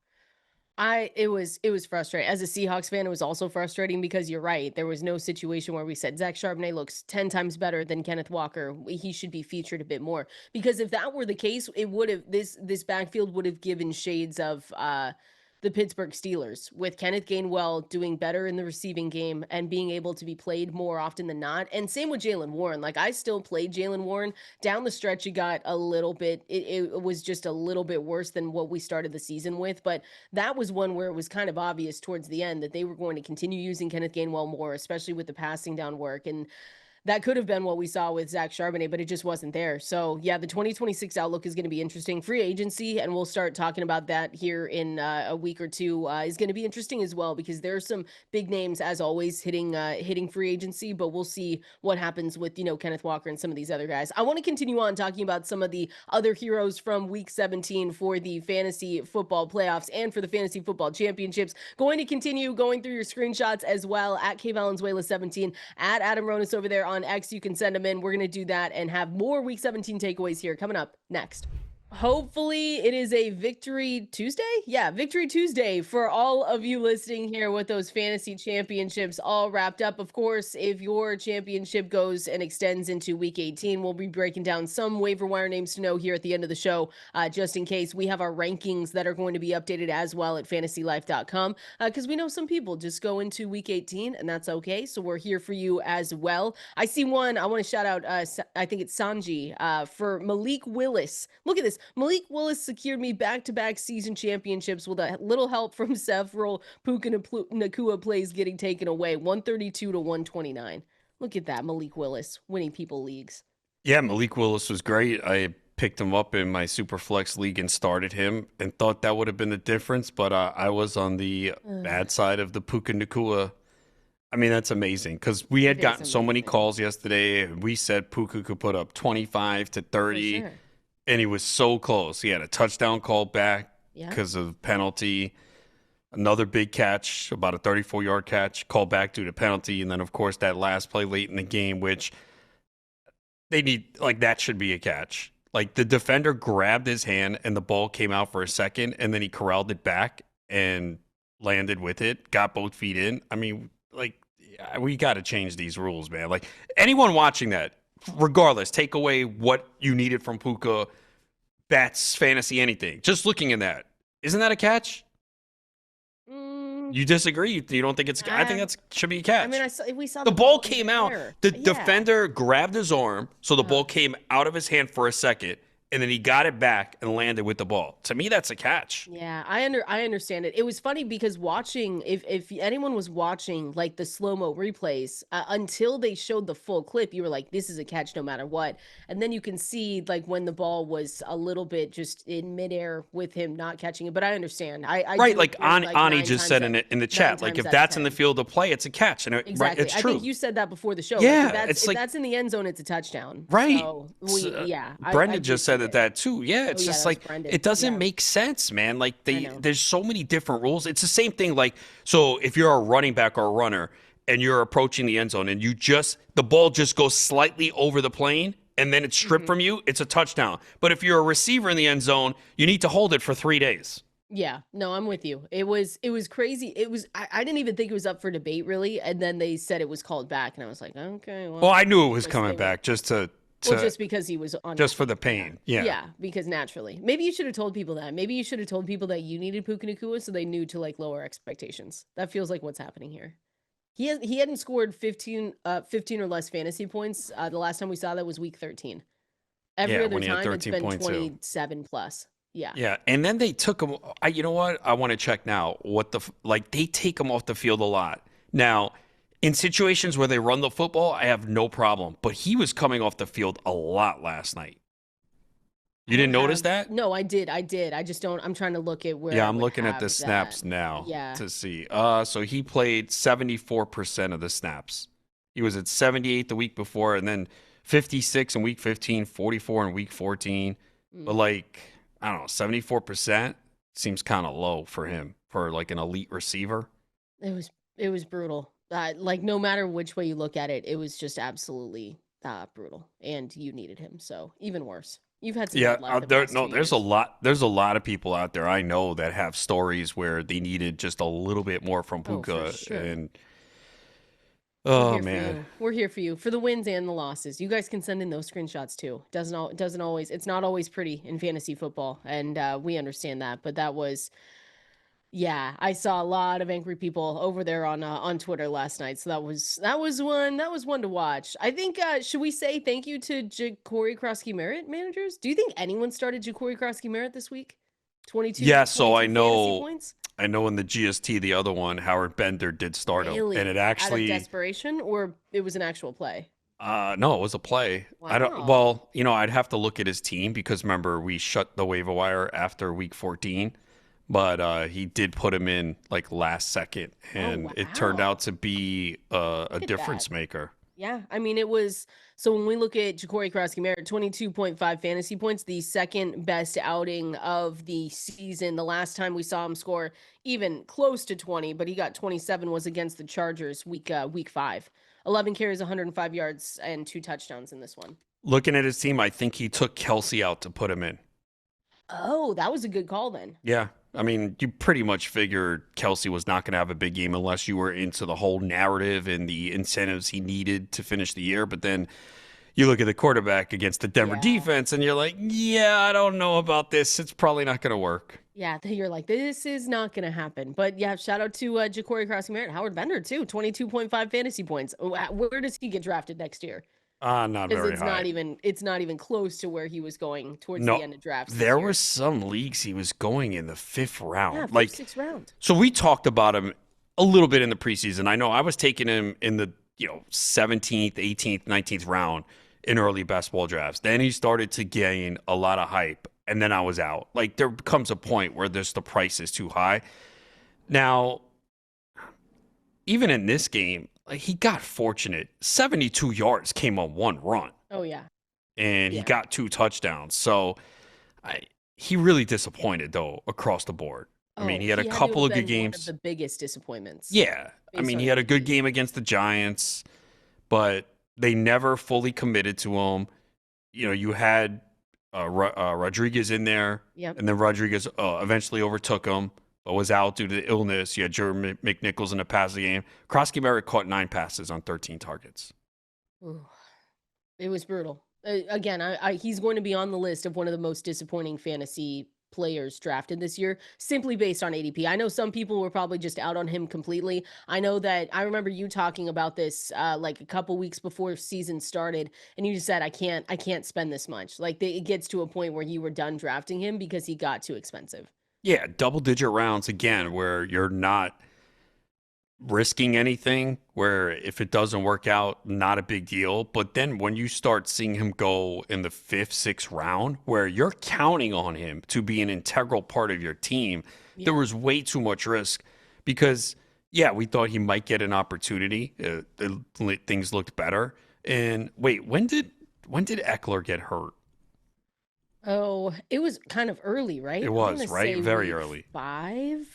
It was frustrating. As a Seahawks fan, it was also frustrating because you're right. There was no situation where we said Zach Charbonnet looks 10 times better than Kenneth Walker. He should be featured a bit more. Because if that were the case, it would have this backfield would have given shades of the Pittsburgh Steelers, with Kenneth Gainwell doing better in the receiving game and being able to be played more often than not. And same with Jaylen Warren. Like, I still played Jaylen Warren. Down the stretch, it got a little bit, it was just a little bit worse than what we started the season with. But that was one where it was kind of obvious towards the end that they were going to continue using Kenneth Gainwell more, especially with the passing down work. And that could have been what we saw with Zach Charbonnet, but it just wasn't there. So, yeah, the 2026 outlook is going to be interesting. Free agency, and we'll start talking about that here in a week or two, is going to be interesting as well, because there are some big names, as always, hitting free agency, but we'll see what happens with, Kenneth Walker and some of these other guys. I want to continue on talking about some of the other heroes from week 17 for the fantasy football playoffs and for the fantasy football championships. Going to continue going through your screenshots as well at Valenzuela 17, at Adam Ronis over there on X. You can send them in. We're going to do that and have more week 17 takeaways here coming up next. Hopefully it is a Victory Tuesday. Yeah, Victory Tuesday for all of you listening here with those fantasy championships all wrapped up. Of course, if your championship goes and extends into week 18, we'll be breaking down some waiver wire names to know here at the end of the show, just in case. We have our rankings that are going to be updated as well at fantasylife.com, because we know some people just go into week 18 and that's okay. So we're here for you as well. I see one. I want to shout out, I think it's Sanji, for Malik Willis. Look at this. Malik Willis secured me back-to-back season championships with a little help from several Puka Nacua plays getting taken away. 132 to 129. Look at that, Malik Willis winning people leagues. Yeah, Malik Willis was great. I picked him up in my Superflex league and started him and thought that would have been the difference, but I was on the bad side of the Puka Nacua. I mean, that's amazing because we had gotten so many calls yesterday. We said Puka could put up 25 to 30. For sure. And he was so close. He had a touchdown call back because of penalty. Another big catch, about a 34-yard catch, called back due to penalty. And then, of course, that last play late in the game, which they need, like, that should be a catch. Like, the defender grabbed his hand and the ball came out for a second, and then he corralled it back and landed with it, got both feet in. I mean, like, we got to change these rules, man. Like, anyone watching that, regardless, take away what you needed from Puka, bats, fantasy, anything. Just looking at that, isn't that a catch? You disagree? You don't think it's? I think that should be a catch. I mean, we saw the ball came out. The defender grabbed his arm, so the ball came out of his hand for a second, and then he got it back and landed with the ball. To me, that's a catch. Yeah, I understand it. It was funny because watching, if anyone was watching like the slow-mo replays, until they showed the full clip, you were like, this is a catch no matter what. And then you can see like when the ball was a little bit just in midair with him not catching it. But I understand. I right, like Ani just said in the chat, like if that's in the field of play, it's a catch. And exactly. Right, it's true. I think you said that before the show. Yeah, like, if that's in the end zone, it's a touchdown. Right. So Brendan just said that too. Yeah, it's just like it doesn't make sense, man. Like there's so many different rules. It's the same thing. Like, so if you're a running back or a runner and you're approaching the end zone and the ball just goes slightly over the plane and then it's stripped from you, it's a touchdown. But if you're a receiver in the end zone, you need to hold it for 3 days. Yeah, no, I'm with you. It was crazy. It was, I didn't even think it was up for debate really. And then they said it was called back and I was like, okay. Well, I knew it was coming back just because he was on. Just for the pain. Yeah. Yeah, because naturally. Maybe you should have told people that. Maybe you should have told people that you needed Puka Nacua so they knew to like lower expectations. That feels like what's happening here. He hadn't scored 15 or less fantasy points. The last time we saw that was week 13. Every other time it's been 27 plus. Yeah. Yeah, and then they took him. You know what? I want to check now. They take him off the field a lot now. In situations where they run the football, I have no problem. But he was coming off the field a lot last night. You didn't notice that? No, I did. I just don't. I'm trying to look at where. Yeah, I I'm would looking at have the snaps that. now Yeah. to see. So he played 74% of the snaps. He was at 78 the week before, and then 56 in week 15, 44 in week 14. But like, I don't know, 74% seems kind of low for him for like an elite receiver. It was brutal. Like no matter which way you look at it, it was just absolutely brutal. And you needed him, so even worse. You've had some Yeah, bad luck the past 2 there's years. there's a lot of people out there I know that have stories where they needed just a little bit more from Oh, for Puka, sure. and We're oh here for man. you. We're here for you for the wins and the losses. You guys can send in those screenshots too. Doesn't always. It's not always pretty in fantasy football, and we understand that. But that was, yeah, I saw a lot of angry people over there on Twitter last night. So that was one to watch. I think should we say thank you to Jacory Croskey-Merritt managers? Do you think anyone started Jacory Croskey-Merritt this week? 22 Yeah, so 22 fantasy points. I know in the GST, the other one, Howard Bender did start him, and it Really? Out of actually, desperation, or it was an actual play? no, it was a play. I don't. Wow. Well, I'd have to look at his team because remember we shut the waiver wire after week 14, but he did put him in like last second, and it turned wow. out to be a at difference that. maker. Yeah, I mean, it was so when we look at Jacory Croskey-Merritt, 22.5 fantasy points, the second best outing of the season. The last time we saw him score even close to 20, but he got 27 was against the Chargers week 5. 11 carries, 105 yards, and 2 touchdowns in this one. Looking at his team, I think he took Kelsey out to put him in. Oh, that was a good call then. Yeah. I mean, you pretty much figured Kelsey was not going to have a big game unless you were into the whole narrative and the incentives he needed to finish the year. But then you look at the quarterback against the Denver defense and you're like, yeah, I don't know about this. It's probably not going to work. Yeah, you're like, this is not going to happen. But yeah, shout out to Jacory Croskey-Merritt. Howard Bender, too. 22.5 fantasy points. Where does he get drafted next year? Not Because very high. it's not even close to where he was going towards No, the end of drafts. there were some leagues he was going in the 5th round. Yeah, like 6th round. So we talked about him a little bit in the preseason. I know I was taking him in the 17th, 18th, 19th round in early best ball drafts. Then he started to gain a lot of hype, and then I was out. Like there comes a point where the price is too high. Now, even in this game, like he got fortunate. 72 yards came on one run. Oh, yeah. And he got 2 touchdowns. So he really disappointed, though, across the board. I mean, he had a couple of good games. One of the biggest disappointments. Yeah. I mean, he had a good game against the Giants, but they never fully committed to him. You had Rodriguez in there, and then Rodriguez eventually overtook him, but was out due to illness. You had Jeremy McNichols in the passing game. Croskey-Merritt caught 9 passes on 13 targets. Ooh, it was brutal. Again, he's going to be on the list of one of the most disappointing fantasy players drafted this year, simply based on ADP. I know some people were probably just out on him completely. I know that I remember you talking about this like a couple weeks before season started, and you just said, I can't spend this much. Like it gets to a point where you were done drafting him because he got too expensive. Yeah, double-digit rounds again, where you're not risking anything, where if it doesn't work out, not a big deal. But then when you start seeing him go in the 5th, 6th round, where you're counting on him to be an integral part of your team, there was way too much risk because, we thought he might get an opportunity. Things looked better. And wait, when did Eckler get hurt? Oh, it was kind of early, right? It was, right? Very early. 5?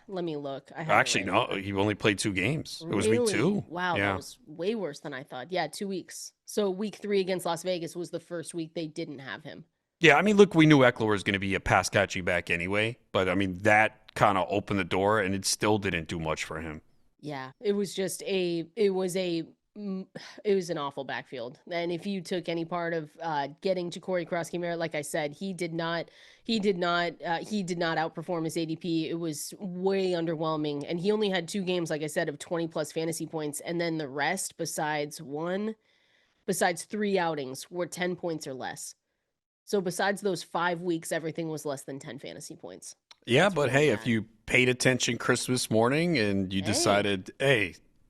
Let me look. Actually, no, he only played 2 games. It was week 2. Wow, that was way worse than I thought. Yeah, 2 weeks. So week 3 against Las Vegas was the first week they didn't have him. Yeah, I mean, look, we knew Eckler was going to be a pass catching back anyway, but I mean, that kind of opened the door and it still didn't do much for him. Yeah, it was just it was an awful backfield. And if you took any part of getting Jacory Croskey-Merritt, like I said, he did not outperform his ADP. It was way underwhelming. And he only had 2 games, like I said, of 20 plus fantasy points. And then the rest, besides 3 outings, were 10 points or less. So besides those 5 weeks, everything was less than 10 fantasy points. Yeah, that's but hey, bad. If you paid attention Christmas morning and you decided,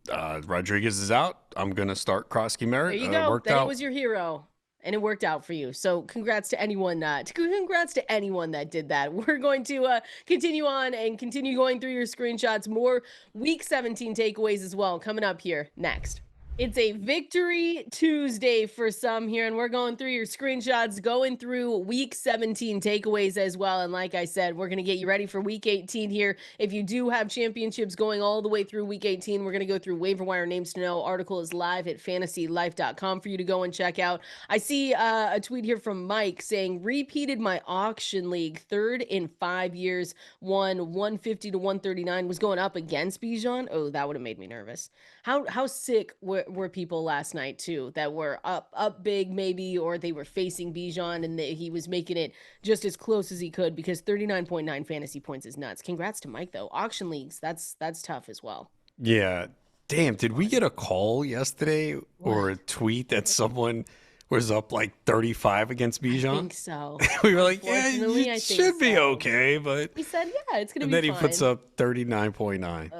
Rodriguez is out, I'm going to start Croskey-Merritt. There you go. Then it was your hero. and it worked out for you. So congrats to anyone that did that. We're going to continue on and continue going through your screenshots. More week 17 takeaways as well coming up here next. It's a Victory Tuesday for some here, and we're going through your screenshots, going through week 17 takeaways as well. And like I said, we're going to get you ready for week 18 here. If you do have championships going all the way through week 18, we're going to go through waiver wire names to know. Article is live at fantasylife.com for you to go and check out. I see a tweet here from Mike saying, repeated my auction league, third in 5 years, won 150 to 139, was going up against Bijan. Oh, that would have made me nervous. How sick were people last night too that were up big maybe, or they were facing Bijan and he was making it just as close as he could, because 39.9 fantasy points is nuts. Congrats to Mike though. Auction leagues, that's tough as well. Yeah. Damn, did we get a call yesterday or a tweet that someone was up like 35 against Bijan? I think so. We were like, yeah, it should be okay, but he said, yeah, it's gonna be fine. And then he puts up 39.9.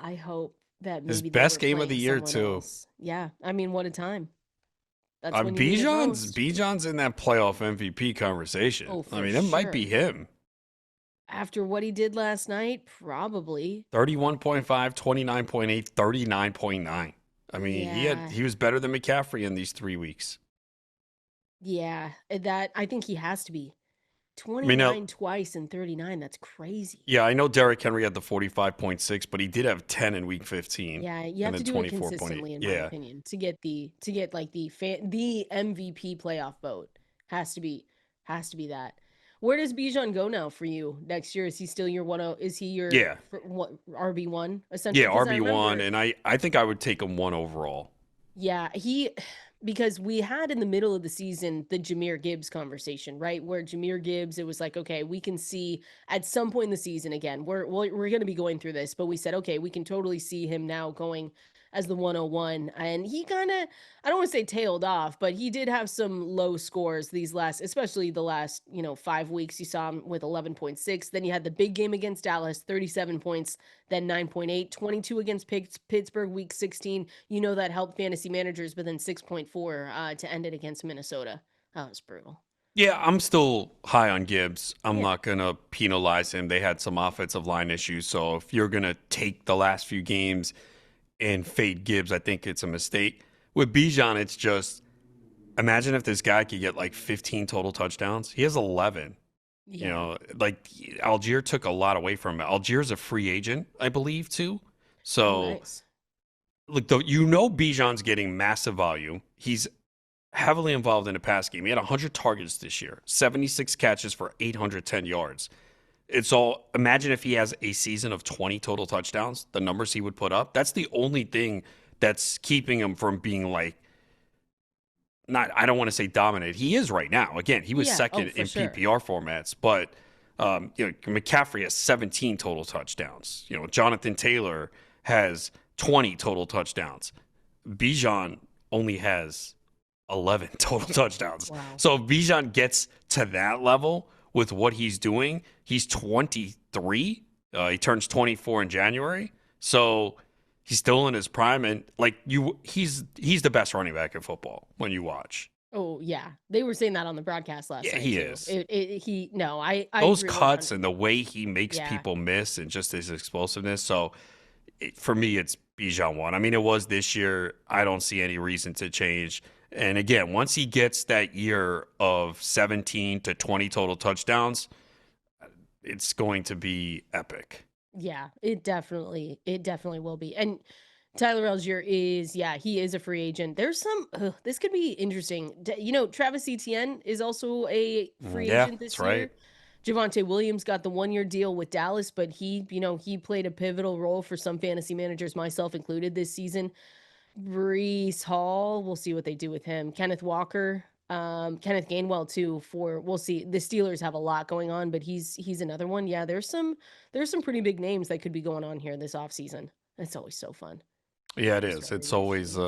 I hope that maybe his best game of the year too. Else. Yeah, I mean, what a time. That's when Bijan's in that playoff MVP conversation. Oh, I mean, it might be him. After what he did last night, probably. 31.5, 29.8, 39.9. I mean, he was better than McCaffrey in these 3 weeks. Yeah, that I think he has to be. 29 twice and 39. That's crazy. Yeah, I know Derrick Henry had the 45.6, but he did have 10 in week 15. Yeah, you have to do it consistently, in my opinion, to get like the MVP playoff vote. Has to be that. Where does Bijan go now for you next year? Is he still your Is he your RB1 essentially? Yeah, RB1, and I think I would take him 1 overall. Yeah, because we had in the middle of the season the Jahmyr Gibbs conversation, right? Where Jahmyr Gibbs, it was like, okay, we can see at some point in the season, again, we're going to be going through this, but we said, okay, we can totally see him now going as the 101. And he kind of, I don't want to say tailed off, but he did have some low scores especially the last 5 weeks. You saw him with 11.6. Then you had the big game against Dallas, 37 points, then 9.8, 22 against Pittsburgh week 16. That helped fantasy managers, but then 6.4 to end it against Minnesota. That was brutal. Yeah, I'm still high on Gibbs. I'm not going to penalize him. They had some offensive line issues. So if you're going to take the last few games and fade Gibbs, I think it's a mistake. With Bijan, it's just, imagine if this guy could get like 15 total touchdowns. He has 11. Yeah. Algier took a lot away from him. Algier's a free agent, I believe, too. So, nice. Look, Bijan's getting massive volume. He's heavily involved in the pass game. He had 100 targets this year, 76 catches for 810 yards. Imagine if he has a season of 20 total touchdowns, the numbers he would put up. That's the only thing that's keeping him from being I don't want to say dominant. He is right now. Again, he was second in PPR formats, but McCaffrey has 17 total touchdowns. Jonathan Taylor has 20 total touchdowns. Bijan only has 11 total touchdowns. Wow. So if Bijan gets to that level with what he's doing, he's 23. He turns 24 in January. So he's still in his prime, and he's the best running back in football when you watch. Oh yeah, they were saying that on the broadcast last night. Yeah, he is. I those cuts and the way he makes people miss, and just his explosiveness. So for me, it's Bijan 1. I mean, it was this year. I don't see any reason to change. And again, once he gets that year of 17 to 20 total touchdowns, it's going to be epic. Yeah, it definitely will be. And Tyler Algier he is a free agent. There's this could be interesting. Travis Etienne is also a free agent this year. Right. Javonte Williams got the 1-year deal with Dallas, but he played a pivotal role for some fantasy managers, myself included, this season. Breece Hall, we'll see what they do with him. Kenneth Walker, Kenneth Gainwell too. We'll see. The Steelers have a lot going on, but he's another one. Yeah, there's some pretty big names that could be going on here this offseason. It's always so fun. Yeah, it is. It's always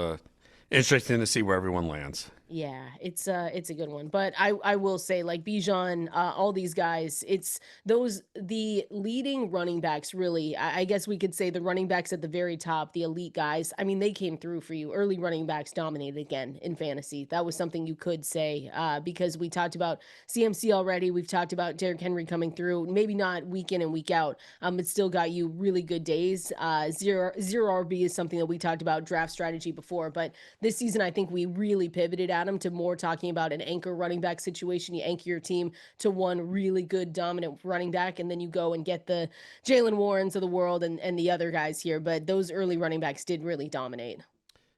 interesting to see where everyone lands. Yeah, it's a good one. But I will say, like Bijan, all these guys, it's the leading running backs really. I guess we could say the running backs at the very top, the elite guys. I mean, they came through for you. Early running backs dominated again in fantasy. That was something you could say, because we talked about CMC already. We've talked about Derrick Henry coming through, maybe not week in and week out, but still got you really good days. Zero RB is something that we talked about draft strategy before, but this season, I think we really pivoted Adam to more talking about an anchor running back situation. You anchor your team to one really good, dominant running back, and then you go and get the Jalen Warrens of the world and the other guys here. But those early running backs did really dominate.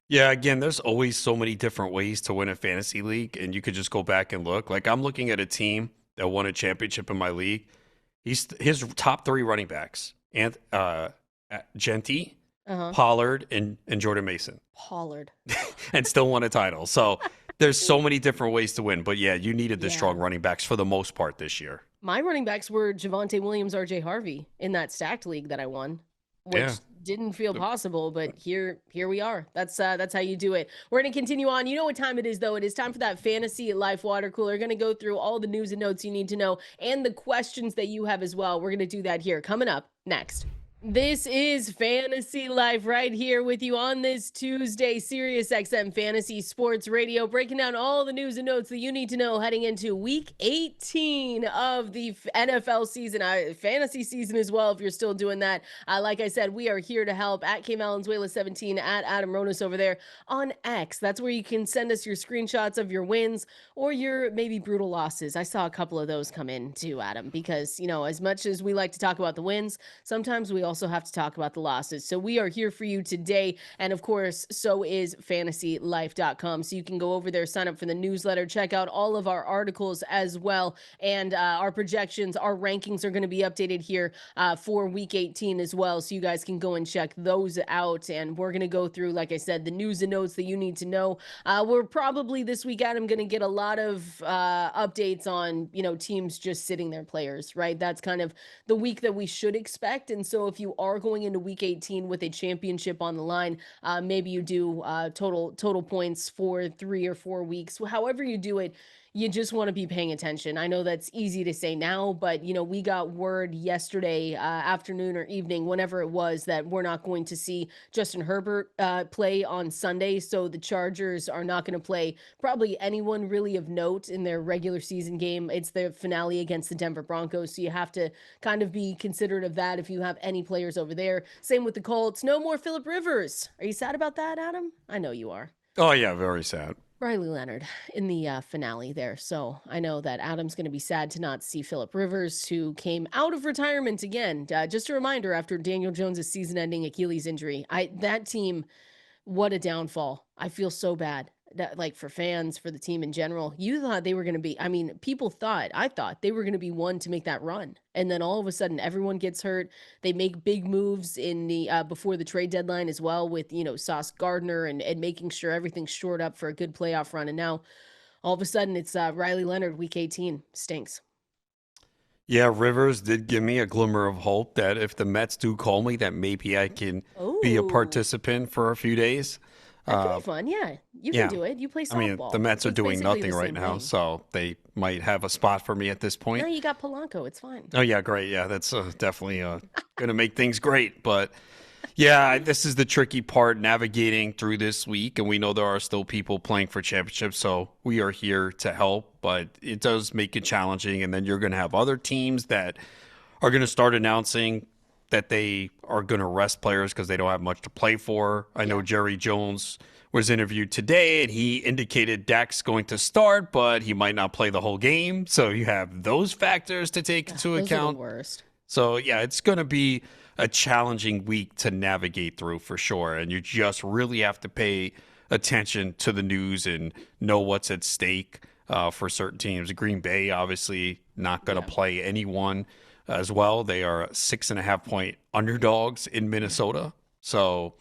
Yeah, again, there's always so many different ways to win a fantasy league, and you could just go back and look. Like I'm looking at a team that won a championship in my league. His top three running backs, and Genty, Pollard, and Jordan Mason. Pollard. And still won a title. So there's so many different ways to win. But yeah, you needed the strong running backs for the most part this year. My running backs were Javonte Williams, RJ Harvey in that stacked league that I won, which didn't feel possible, but here we are. That's how you do it. We're going to continue on. You know what time it is, though. It is time for that Fantasy Life Water Cooler. We're going to go through all the news and notes you need to know and the questions that you have as well. We're going to do that here coming up next. This is Fantasy Life right here with you on this Tuesday, Sirius XM Fantasy Sports Radio, breaking down all the news and notes that you need to know heading into week 18 of the NFL season, fantasy season as well, if you're still doing that. Like I said, we are here to help at Valenzuela 17 at Adam Ronis over there on X. That's where you can send us your screenshots of your wins or your maybe brutal losses. I saw a couple of those come in too, Adam, because, as much as we like to talk about the wins, sometimes we also have to talk about the losses. So we are here for you today. And of course, so is fantasylife.com. So you can go over there, sign up for the newsletter, check out all of our articles as well. And our projections, our rankings are going to be updated here for week 18 as well. So you guys can go and check those out. And we're going to go through, like I said, the news and notes that you need to know. We're probably this week, Adam, going to get a lot of updates on, teams just sitting their players, right? That's kind of the week that we should expect. And so if you are going into week 18 with a championship on the line, maybe you do total points for 3 or 4 weeks. However you do it, you just want to be paying attention. I know that's easy to say now, but we got word yesterday afternoon or evening, whenever it was, that we're not going to see Justin Herbert play on Sunday. So the Chargers are not going to play probably anyone really of note in their regular season game. It's the finale against the Denver Broncos. So you have to kind of be considerate of that if you have any players over there. Same with the Colts. No more Phillip Rivers. Are you sad about that, Adam? I know you are. Oh, yeah, very sad. Riley Leonard in the finale there. So I know that Adam's going to be sad to not see Phillip Rivers, who came out of retirement again. Just a reminder, after Daniel Jones' season-ending Achilles injury, that team, what a downfall. I feel so bad. Like for fans, for the team in general. You thought they were going to be, I thought they were going to be one to make that run. And then all of a sudden everyone gets hurt. They make big moves in the before the trade deadline as well with, Sauce Gardner and making sure everything's shored up for a good playoff run. And now all of a sudden it's Riley Leonard, week 18. Stinks. Yeah, Rivers did give me a glimmer of hope that if the Mets do call me, that maybe I can be a participant for a few days. That could be fun, yeah. You can do it. You play softball. The Mets are doing nothing right now, so they might have a spot for me at this point. No, you got Polanco. It's fine. Oh, yeah, great. Yeah, that's definitely going to make things great. But, yeah, this is the tricky part, navigating through this week. And we know there are still people playing for championships, so we are here to help. But it does make it challenging. And then you're going to have other teams that are going to start announcing that they are going to rest players because they don't have much to play for. I know Jerry Jones was interviewed today, and he indicated Dak's going to start, but he might not play the whole game. So you have those factors to take into account. Those are the worst. So, yeah, it's going to be a challenging week to navigate through for sure. And you just really have to pay attention to the news and know what's at stake for certain teams. Green Bay, obviously, not going to play anyone as well. They are 6.5-point underdogs in Minnesota. So,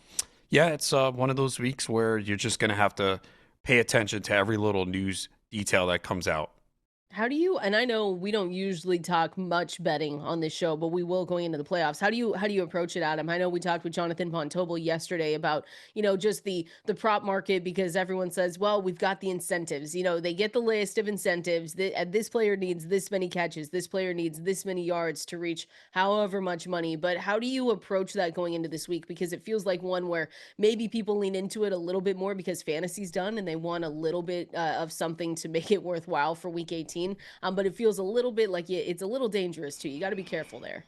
yeah, it's one of those weeks where you're just going to have to pay attention to every little news detail that comes out. How do you, and I know we don't usually talk much betting on this show, but we will going into the playoffs. How do you approach it, Adam? I know we talked with Jonathan Pontobel yesterday about, just the prop market, because everyone says, well, we've got the incentives. They get the list of incentives that this player needs this many catches, this player needs this many yards to reach however much money. But how do you approach that going into this week? Because it feels like one where maybe people lean into it a little bit more because fantasy's done and they want a little bit of something to make it worthwhile for week 18. But it feels a little bit like it's a little dangerous too. You got to be careful there.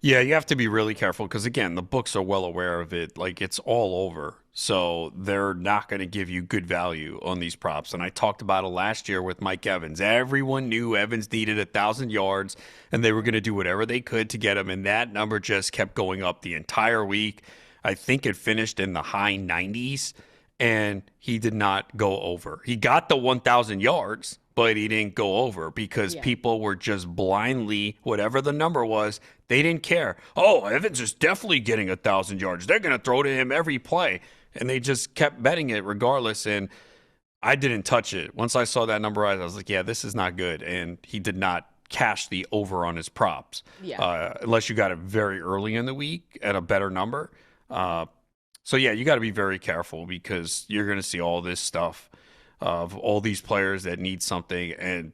Yeah, you have to be really careful because, again, the books are well aware of it. Like, it's all over. So they're not going to give you good value on these props. And I talked about it last year with Mike Evans. Everyone knew Evans needed 1,000 yards, and they were going to do whatever they could to get him. And that number just kept going up the entire week. I think it finished in the high 90s, and he did not go over. He got the 1,000 yards, but he didn't go over because people were just blindly, whatever the number was, they didn't care. Oh, Evans is definitely getting 1,000 yards. They're going to throw to him every play. And they just kept betting it regardless. And I didn't touch it. Once I saw that number, I was like, yeah, this is not good. And he did not cash the over on his props. Unless you got it very early in the week at a better number. So, yeah, you got to be very careful because you're going to see all this stuff of all these players that need something, and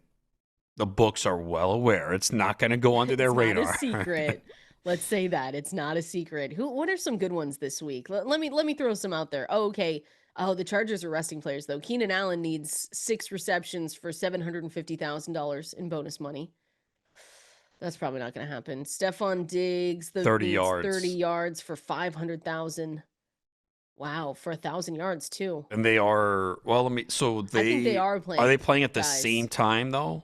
the books are well aware it's not going to go under their radar. It's not a secret. Let's say that it's not a secret. What are some good ones this week? Let me throw some out there. Oh, okay. Oh, the Chargers are resting players though. Keenan Allen needs 6 receptions for $750,000 in bonus money. That's probably not going to happen. Stefon Diggs, 30 yards. 30 yards for 500,000. Wow, for 1,000 yards too. And they are, well, I think they are playing. Are they playing at the same time though?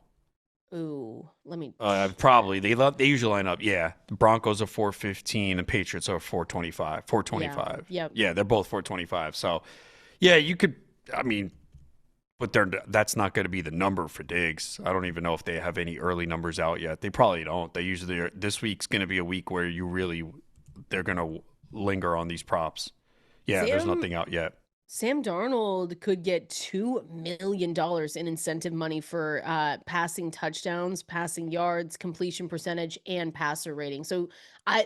Ooh, let me. Probably. They usually line up. Yeah, the Broncos are 415 and Patriots are 425. 425. Yeah. Yeah, they're both 425. So, yeah, you could. I mean, but that's not going to be the number for Diggs. I don't even know if they have any early numbers out yet. They probably don't. They usually are. This week's going to be a week where they're going to linger on these props. Yeah, there's nothing out yet. Sam Darnold could get $2 million in incentive money for passing touchdowns, passing yards, completion percentage, and passer rating. So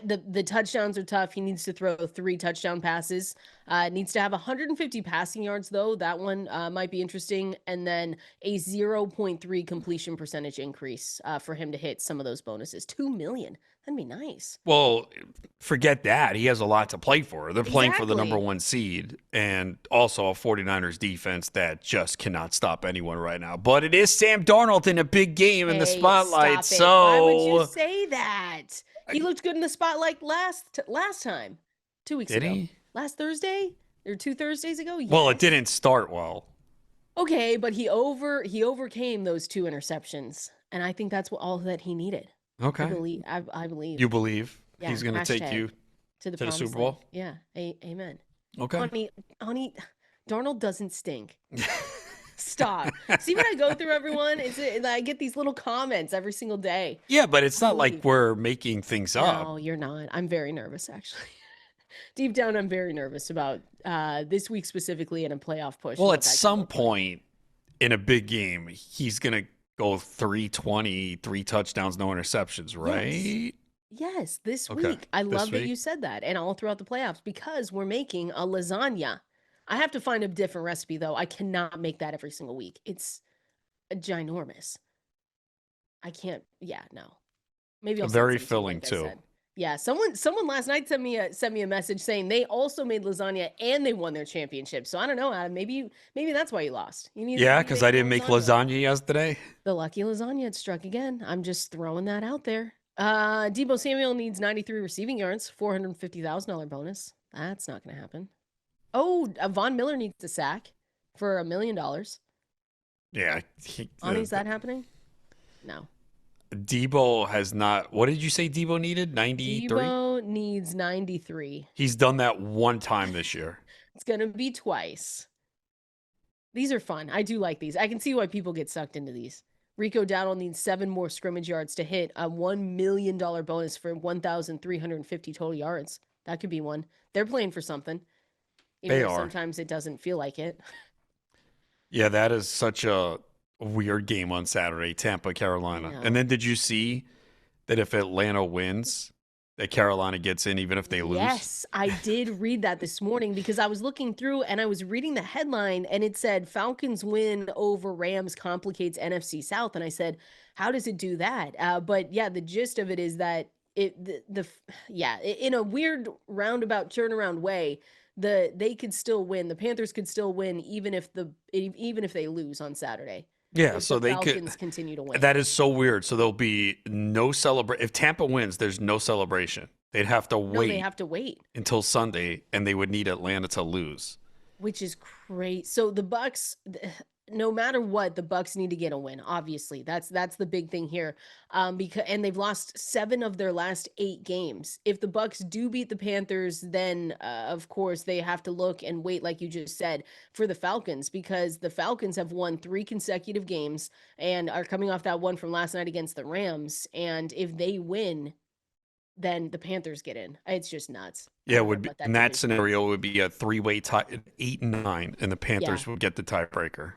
the touchdowns are tough. He needs to throw 3 touchdown passes. Needs to have 150 passing yards, though. That one might be interesting. And then a 0.3 completion percentage increase for him to hit some of those bonuses. $2 million. That'd be nice. Well, forget that. He has a lot to play for. They're playing for the number 1 seed and also a 49ers defense that just cannot stop anyone right now. But it is Sam Darnold in a big game in the spotlight. So why would you say that? He looked good in the spotlight last time, 2 weeks ago. Did he? Last Thursday or 2 Thursdays ago? Yes. Well, it didn't start well. Okay, but he overcame those 2 interceptions, and I think that's all that he needed. Okay. I believe. You believe he's going to take you to the Super Bowl? Yeah. Amen. Okay. Honey, Darnold doesn't stink. Stop. See what I go through, everyone? I get these little comments every single day. Yeah, but it's not like we're making things up. No, you're not. I'm very nervous, actually. Deep down, I'm very nervous about this week specifically and a playoff push. Well, at some point in a big game, he's going to go 320, 3 touchdowns, no interceptions, right? Yes, this week. I love that you said that. And all throughout the playoffs, because we're making a lasagna. I have to find a different recipe, though. I cannot make that every single week. It's ginormous. I can't. Yeah, no. Maybe I'll very filling too. Yeah, someone last night sent me a message saying they also made lasagna and they won their championship. So I don't know, Adam. Maybe that's why you lost. Because I didn't make lasagna yesterday. The lucky lasagna had struck again. I'm just throwing that out there. Deebo Samuel needs 93 receiving yards, $450,000 bonus. That's not going to happen. Oh, Von Miller needs a sack for $1 million. Yeah. Is that happening? No. Deebo has not. What did you say Deebo needed? 93? Deebo needs 93. He's done that one time this year. It's going to be twice. These are fun. I do like these. I can see why people get sucked into these. Rico Dowdle needs 7 more scrimmage yards to hit a $1 million bonus for 1,350 total yards. That could be one. They're playing for something. They are. Sometimes it doesn't feel like it. Yeah, that is such a weird game on Saturday, Tampa, Carolina. Yeah. And then did you see that if Atlanta wins, that Carolina gets in even if they lose? Yes, I did read that this morning because I was looking through and I was reading the headline and it said Falcons win over Rams complicates NFC South. And I said, how does it do that? But yeah, the gist of it is that in a weird roundabout turnaround way, they could still win. The Panthers could still win even if they lose on Saturday. Yeah, If so the they Falcons could. continue to win. That is so weird. So there'll be no celebration. If Tampa wins, there's no celebration. They'd have to No, wait they have to wait. until Sunday, and they would need Atlanta to lose. Which is great. So the Bucks, no matter what, the Bucks need to get a win. Obviously, that's the big thing here. And they've lost 7 of their last 8 games. If the Bucks do beat the Panthers, then of course they have to look and wait, like you just said, for the Falcons, because the Falcons have won 3 consecutive games and are coming off that one from last night against the Rams. And if they win, then the Panthers get in. It's just nuts. Yeah, would be in that scenario. It would be a 3-way tie, 8-9, and the Panthers would get the tiebreaker.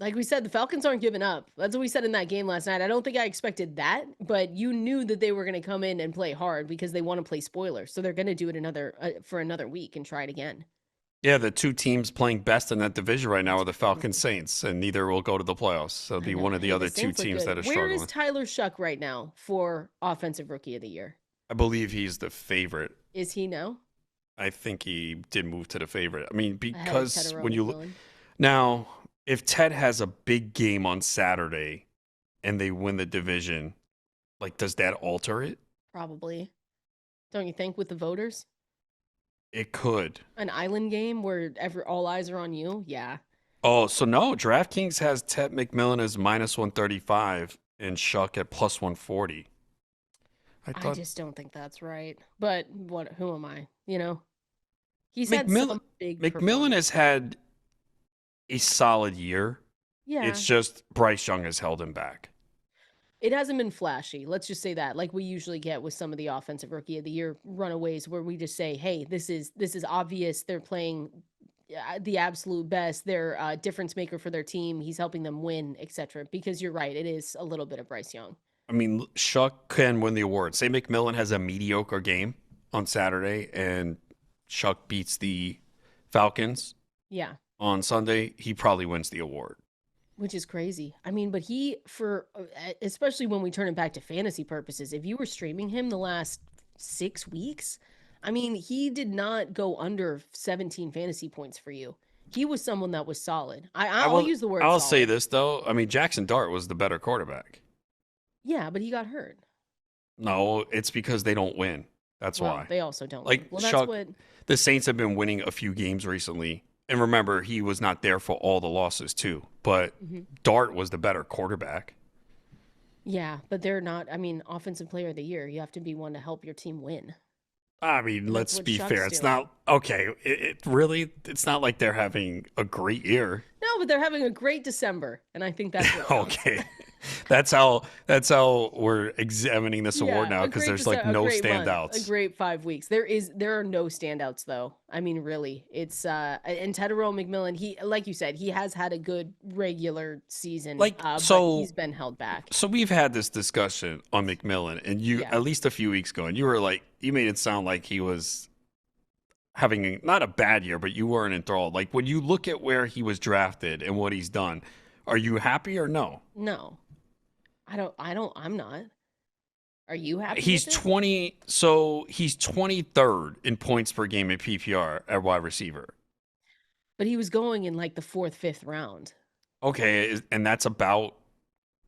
Like we said, the Falcons aren't giving up. That's what we said in that game last night. I don't think I expected that, but you knew that they were going to come in and play hard because they want to play spoiler. So they're going to do it for another week and try it again. Yeah, the 2 teams playing best in that division right now are the Falcons Saints, and neither will go to the playoffs. So it'll be one of the other 2 teams that are struggling. Where is Tyler Shough right now for Offensive Rookie of the Year? I believe he's the favorite. Is he now? I think he did move to the favorite. I mean, because when you look now, if Ted has a big game on Saturday and they win the division, like, does that alter it? Probably. Don't you think, with the voters? It could. An island game where all eyes are on you? Yeah. Oh, so no. DraftKings has Ted McMillan as -135 and Shough at +140. I just don't think that's right. But who am I? He's had some big McMillan has had a solid year. Yeah. It's just Bryce Young has held him back. It hasn't been flashy. Let's just say that, like we usually get with some of the Offensive Rookie of the Year runaways, where we just say, "Hey, this is obvious. They're playing the absolute best. They're a difference maker for their team. He's helping them win, etc." Because you're right, it is a little bit of Bryce Young. I mean, Shough can win the award. Say McMillan has a mediocre game on Saturday, and Shough beats the Falcons. Yeah. On Sunday, he probably wins the award. Which is crazy. I mean, but especially when we turn it back to fantasy purposes, if you were streaming him the last 6 weeks, I mean, he did not go under 17 fantasy points for you. He was someone that was solid. I'll use the word I'll solid. say this, though. I mean, Jackson Dart was the better quarterback. Yeah, but he got hurt. No, it's because they don't win. That's why. They also don't win. Well, that's the Saints have been winning a few games recently. And remember, he was not there for all the losses, too. But Dart was the better quarterback. Yeah, but they're not. I mean, Offensive Player of the Year, you have to be one to help your team win. I mean, let's be fair. It's not okay. It's not like they're having a great year. No, but they're having a great December, and I think that's what okay. That's how we're examining this award now, because there's like no standouts. A great 5 weeks. There are no standouts though. I mean, really, it's and Tetairoa McMillan. He, like you said, he has had a good regular season. But he's been held back. So we've had this discussion on McMillan, and you at least a few weeks ago, and you were like, you made it sound like he was having not a bad year, but you weren't enthralled. Like, when you look at where he was drafted and what he's done, are you happy or no? No. I'm not. Are you happy? He's 20. So he's 23rd in points per game at PPR at wide receiver. But he was going in like the 4th, 5th round. Okay, and that's about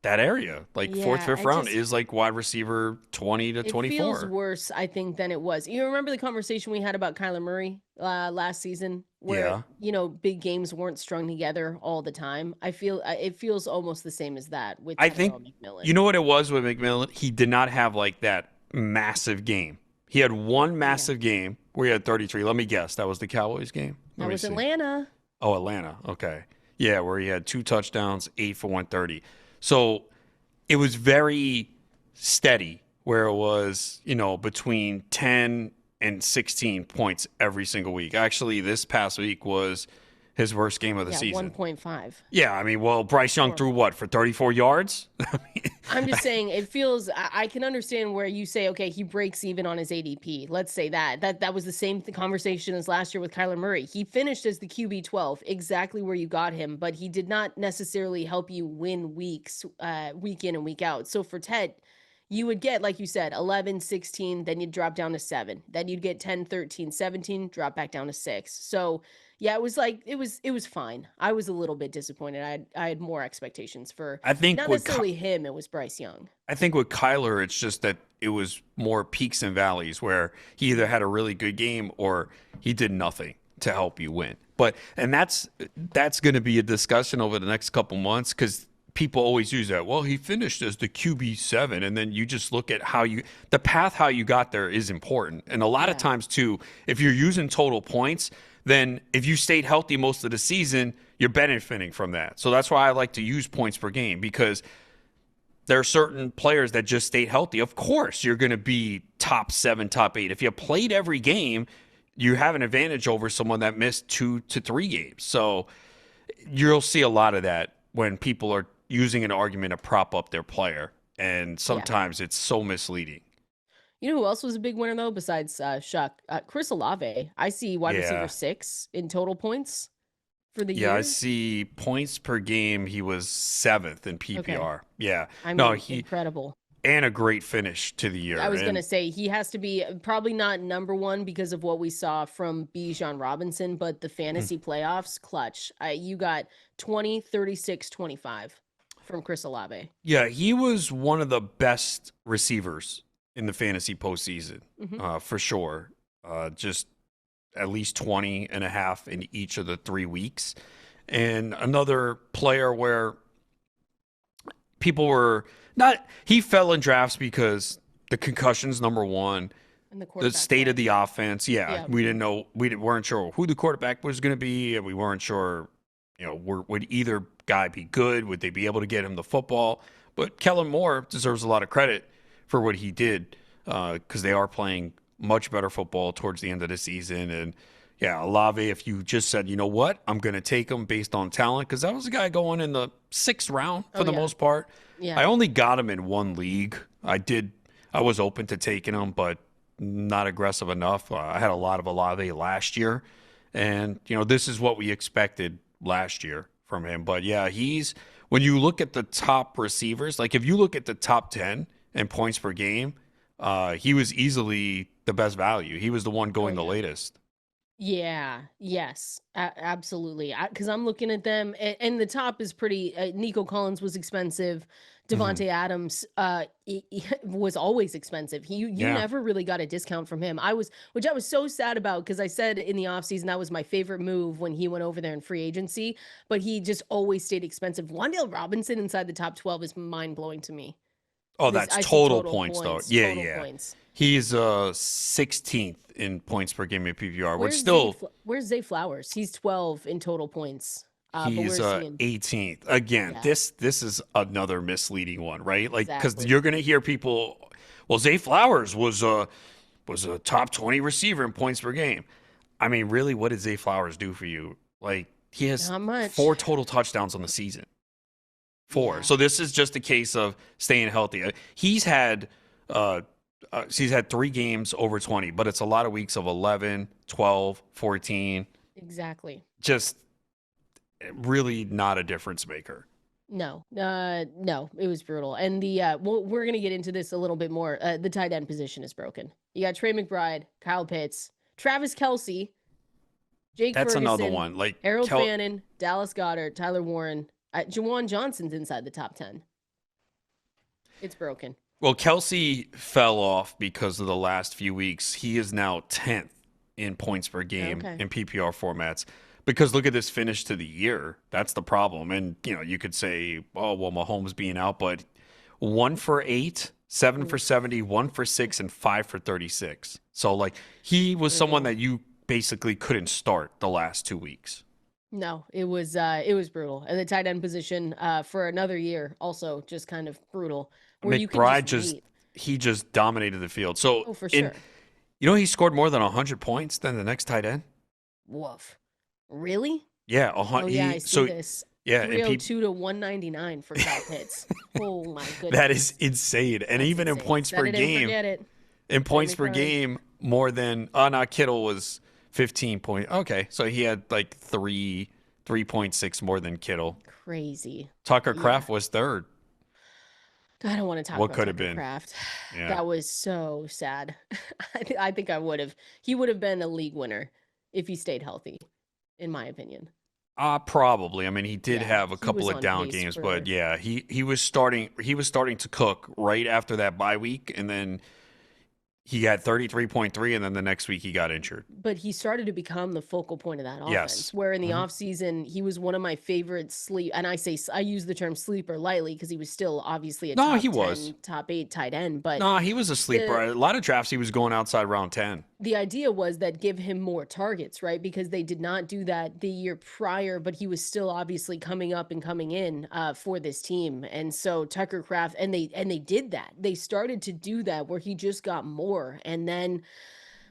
that area. Like 4th, 5th round is like wide receiver 20 to 24. It feels worse, I think, than it was. You remember the conversation we had about Kyler Murray last season, where big games weren't strung together all the time. I feel it feels almost the same as that with McMillan. You know what it was with McMillan? He did not have like that massive game. He had one massive game where he had 33. Let me guess, that was the Cowboys game. That was Atlanta. Oh, Atlanta. Okay, yeah, where he had 2 touchdowns, 8 for 130. So it was very steady, where it was, between 10 and 16 points every single week. Actually, this past week was his worst game of the Yeah, season. 1.5. Yeah, I mean, well, Bryce Young threw what, for 34 yards? I'm just saying it feels I can understand where you say, okay, he breaks even on his ADP. Let's say that was the same conversation as last year with Kyler Murray. He finished as the QB 12, exactly where you got him, but he did not necessarily help you win weeks, week in and week out. So for Ted, you would get, like you said, 11, 16, then you'd drop down to 7. Then you'd get 10, 13, 17, drop back down to 6. So yeah, it was like it was fine. I was a little bit disappointed. I had more expectations for I think not necessarily him. It was Bryce Young. I think with Kyler, it's just that it was more peaks and valleys where he either had a really good game or he did nothing to help you win. And that's going to be a discussion over the next couple months because people always use that. Well, he finished as the QB7, and then you just look at how the path how you got there is important. And a lot of times too, if you're using total points, then if you stayed healthy most of the season, you're benefiting from that. So that's why I like to use points per game because there are certain players that just stayed healthy. Of course, you're going to be top 7, top 8. If you played every game, you have an advantage over someone that missed 2 to 3 games. So you'll see a lot of that when people are using an argument to prop up their player. And sometimes it's so misleading. You know who else was a big winner, though, besides Shough? Chris Olave. I see wide receiver 6 in total points for the year. Yeah, I see points per game. He was 7th in PPR. Okay. Yeah. I mean, incredible. And a great finish to the year. I was going to say, he has to be probably not number 1 because of what we saw from Bijan Robinson, but the fantasy playoffs, clutch. You got 20, 36, 25 from Chris Olave. Yeah, he was one of the best receivers in the fantasy postseason, for sure. Just at least 20 and a half in each of the 3 weeks. And another player where people were not, he fell in drafts because the concussions, number one, and the state of the offense. Yeah, we didn't know, weren't sure who the quarterback was going to be. And we weren't sure, would either guy be good? Would they be able to get him the football? But Kellen Moore deserves a lot of credit for what he did because they are playing much better football towards the end of the season. And yeah, Olave, if you just said, you know what, I'm going to take him based on talent, because that was a guy going in the 6th round for the most part. Yeah. I only got him in 1 league. I was open to taking him, but not aggressive enough. I had a lot of Olave last year. And, this is what we expected last year from him. But yeah, when you look at the top receivers, like if you look at the top 10 in points per game, he was easily the best value. He was the one going the latest. Yeah, yes, absolutely. Because I'm looking at them, and the top is pretty. Nico Collins was expensive. Devontae Adams he was always expensive. You never really got a discount from him. Which I was so sad about, because I said in the offseason that was my favorite move when he went over there in free agency, but he just always stayed expensive. Wan'Dale Robinson inside the top 12 is mind-blowing to me. Oh, that's total points, though. Yeah. Points. He's 16th in points per game in PPR. Where's Zay Flowers? He's 12 in total points. He's 18th. Again, this is another misleading one, right? Like, because you're going to hear people, well, Zay Flowers was a top 20 receiver in points per game. I mean, really, what did Zay Flowers do for you? Like, he has 4 total touchdowns on the season. 4. Yeah. So this is just a case of staying healthy. He's had 3 games over 20, but it's a lot of weeks of 11, 12, 14. Exactly. Just really not a difference maker. No, it was brutal. And we're going to get into this a little bit more. The tight end position is broken. You got Trey McBride, Kyle Pitts, Travis Kelce, Jake Ferguson. That's another one. Like Harold Fannin, Dallas Goedert, Tyler Warren. Juwan Johnson's inside the top 10. It's broken. Well, Kelce fell off because of the last few weeks. He is now 10th in points per game in PPR formats. Because look at this finish to the year. That's the problem. And, you could say, oh, well, Mahomes being out, but 1 for 8, 7 for 70, 1 for 6, and 5 for 36. So, like, he was someone that you basically couldn't start the last 2 weeks. No, it was brutal. And the tight end position for another year also just kind of brutal. Where McBride he just dominated the field. So for sure. He scored more than 100 points than the next tight end? Woof. Really? Yeah, Oh yeah, I see this. yeah, and people 302 to 199 for Kyle Pitts. Oh my goodness. that is insane. And That's even in insane. points Set per it and game, forget it. in Play points me per crying. game, more than no, Kittle was 15 point. Okay, so he had like 3.6 more than Kittle. Crazy. Tucker Yeah. Kraft was third. I don't want to talk What about could have Tucker been? Kraft. Yeah. That was so sad. I think I would have. He would have been a league winner if he stayed healthy, in my opinion. Probably. I mean, he did Yeah, have a he was couple of on down pace games, for. but yeah, he was starting to cook right after that bye week, and then he had 33.3, and then the next week he got injured. But he started to become the focal point of that Yes. offense. Where in the Mhm. offseason, he was one of my favorite sleep. And I use the term sleeper lightly because he was still obviously a No, top he 10, was. top 8 tight end. But No, he was a sleeper. the A lot of drafts he was going outside round 10. the idea was that give him more targets, right? Because they did not do that the year prior, but he was still obviously coming up and coming in for this team. And so Tucker Kraft, and they did that. They started to do that where he just got more. And then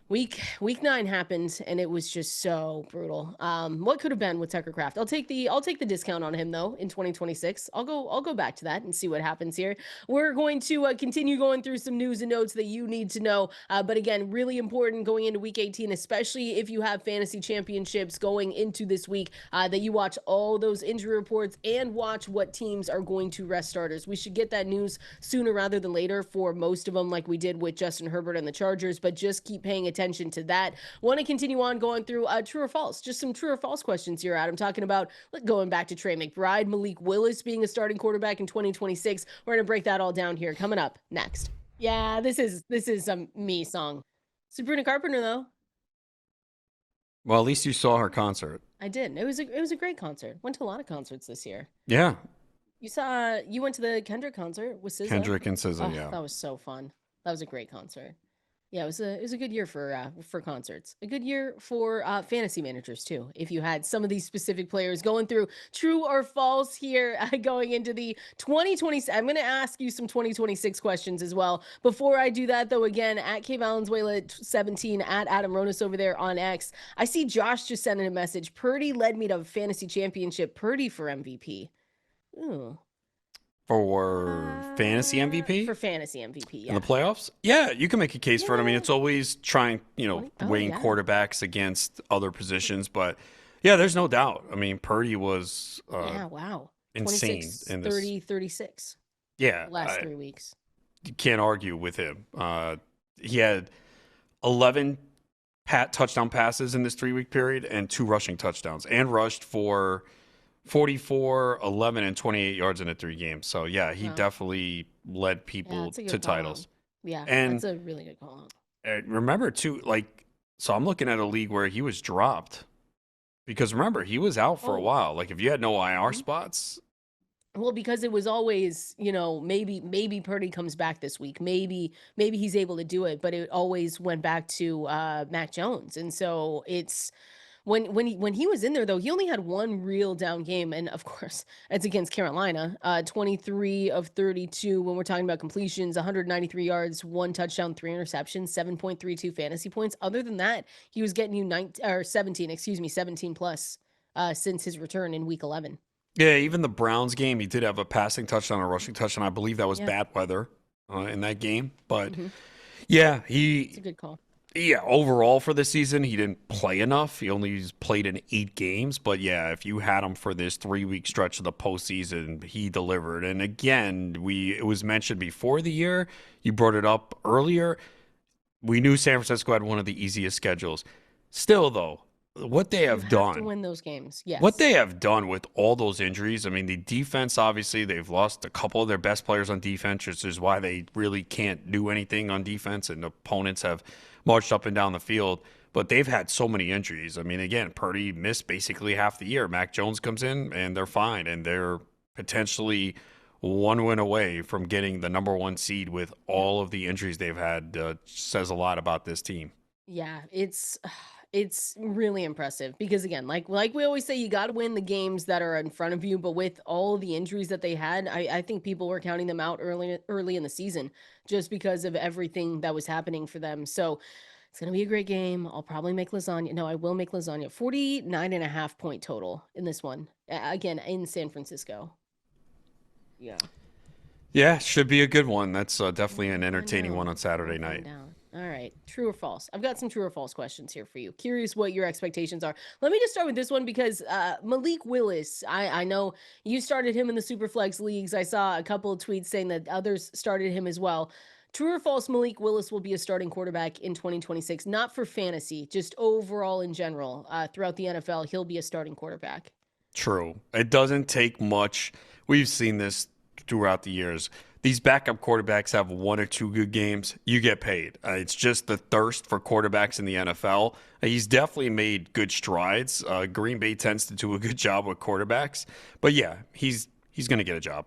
week 9 happened and it was just so brutal. What could have been with Tucker Kraft? I'll take the discount on him though in 2026. I'll go back to that and see what happens here. We're going to continue going through some news and notes that you need to know. But again, really important going into week 18, especially if you have fantasy championships going into this week, that you watch all those injury reports and watch what teams are going to rest starters. We should get that news sooner rather than later for most of them, like we did with Justin Herbert and the Chargers, but just keep paying attention to that. Want to continue on going through true or false, just some true or false questions here, Adam, talking about going back to Trey McBride, Malik Willis being a starting quarterback in 2026. We're going to break that all down here coming up next. Yeah, this is a me song. Sabrina Carpenter though. Well, at least you saw her concert. I did. It was a great concert. Went to a lot of concerts this year. Yeah. You went to the Kendrick concert with SZA. Kendrick and SZA, Oh, yeah. that was so fun. That was a great concert. Yeah, it was a good year for concerts. A good year for fantasy managers too. If you had some of these specific players going through true or false here, going into the 2020. I'm going to ask you some 2026 questions as well. Before I do that, though, again at K Valenzuela 17 at Adam Ronis over there on X. I see Josh just sending a message. Purdy led me to a fantasy championship. Purdy for MVP. Ooh. For fantasy MVP? For fantasy MVP, yeah. In the playoffs? Yeah, you can make a case for it. I mean, it's always trying, weighing yeah. quarterbacks against other positions. But, yeah, there's no doubt. I mean, Purdy was wow. insane. 30, 36. Yeah. Last 3 weeks. You can't argue with him. He had 11 touchdown passes in this 3-week period and 2 rushing touchdowns and rushed for 44, 11, and 28 yards in the 3 games. So, yeah, he definitely led people to titles. Yeah, and that's a really good call. Remember, too, so I'm looking at a league where he was dropped. Because, remember, he was out for a while. Like, if you had no IR spots. Well, because it was always, maybe Purdy comes back this week. Maybe he's able to do it. But it always went back to Mac Jones. And so it's... When he was in there, though, he only had one real down game. And, of course, it's against Carolina. 23 of 32 when we're talking about completions, 193 yards, 1 touchdown, 3 interceptions, 7.32 fantasy points. Other than that, he was getting you 17 plus since his return in week 11. Yeah, even the Browns game, he did have a passing touchdown, a rushing touchdown. I believe that was bad weather in that game. But, yeah, it's a good call. Yeah, overall for this season, he didn't play enough. He only played in 8 games. But, yeah, if you had him for this 3-week stretch of the postseason, he delivered. And, again, it was mentioned before the year. You brought it up earlier. We knew San Francisco had one of the easiest schedules. Still, though, what they have done to win those games. Yes. What they have done with all those injuries. I mean, the defense, obviously, they've lost a couple of their best players on defense, which is why they really can't do anything on defense, and opponents have marched up and down the field. But they've had so many injuries. I mean, again, Purdy missed basically half the year. Mac Jones comes in, and they're fine, and they're potentially 1 win away from getting the number 1 seed with all of the injuries they've had. Says a lot about this team. Yeah, it's really impressive because, again, like we always say, you got to win the games that are in front of you. But with all the injuries that they had, I think people were counting them out early in the season just because of everything that was happening for them. So It's going to be a great game. I'll probably make lasagna. No, I will make lasagna. 49.5 point total in this one. Again, in San Francisco. Yeah. Yeah, should be a good one. That's definitely an I entertaining know. one on Saturday We'll night. find out. All right. True or false? I've got some true or false questions here for you. Curious what your expectations are. Let me just start with this one because Malik Willis, I know you started him in the Superflex leagues. I saw a couple of tweets saying that others started him as well. True or false, Malik Willis will be a starting quarterback in 2026, not for fantasy, just overall in general. Throughout the NFL, he'll be a starting quarterback. True. It doesn't take much. We've seen this throughout the years. These backup quarterbacks have one or two good games, you get paid. It's just the thirst for quarterbacks in the NFL. He's definitely made good strides. Green Bay tends to do a good job with quarterbacks, but yeah, he's going to get a job.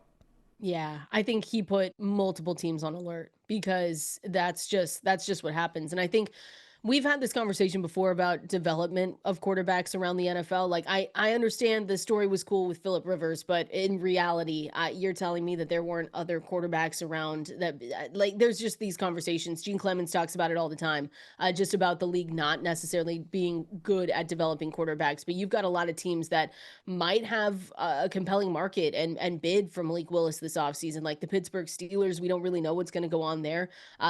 Yeah, I think he put multiple teams on alert because that's just what happens. And I think we've had this conversation before about development of quarterbacks around the NFL. Like I understand the story was cool with Phillip Rivers, but in reality, you're telling me that there weren't other quarterbacks around that like there's just these conversations. Gene Clemens talks about it all the time, just about the league not necessarily being good at developing quarterbacks. But you've got a lot of teams that might have a compelling market and bid for Malik Willis this offseason, like the Pittsburgh Steelers. We don't really know what's going to go on there.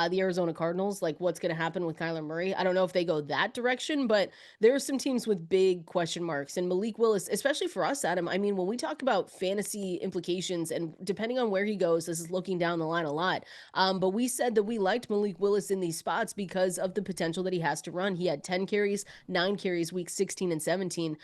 The Arizona Cardinals, like what's going to happen with Kyler Murray. I don't know if they go that direction, but there are some teams with big question marks. And Malik Willis, especially for us, Adam, I mean, when we talk about fantasy implications and depending on where he goes, this is looking down the line a lot. But we said that we liked Malik Willis in these spots because of the potential that he has to run. He had 10 carries, 9 carries, week 16 and 17.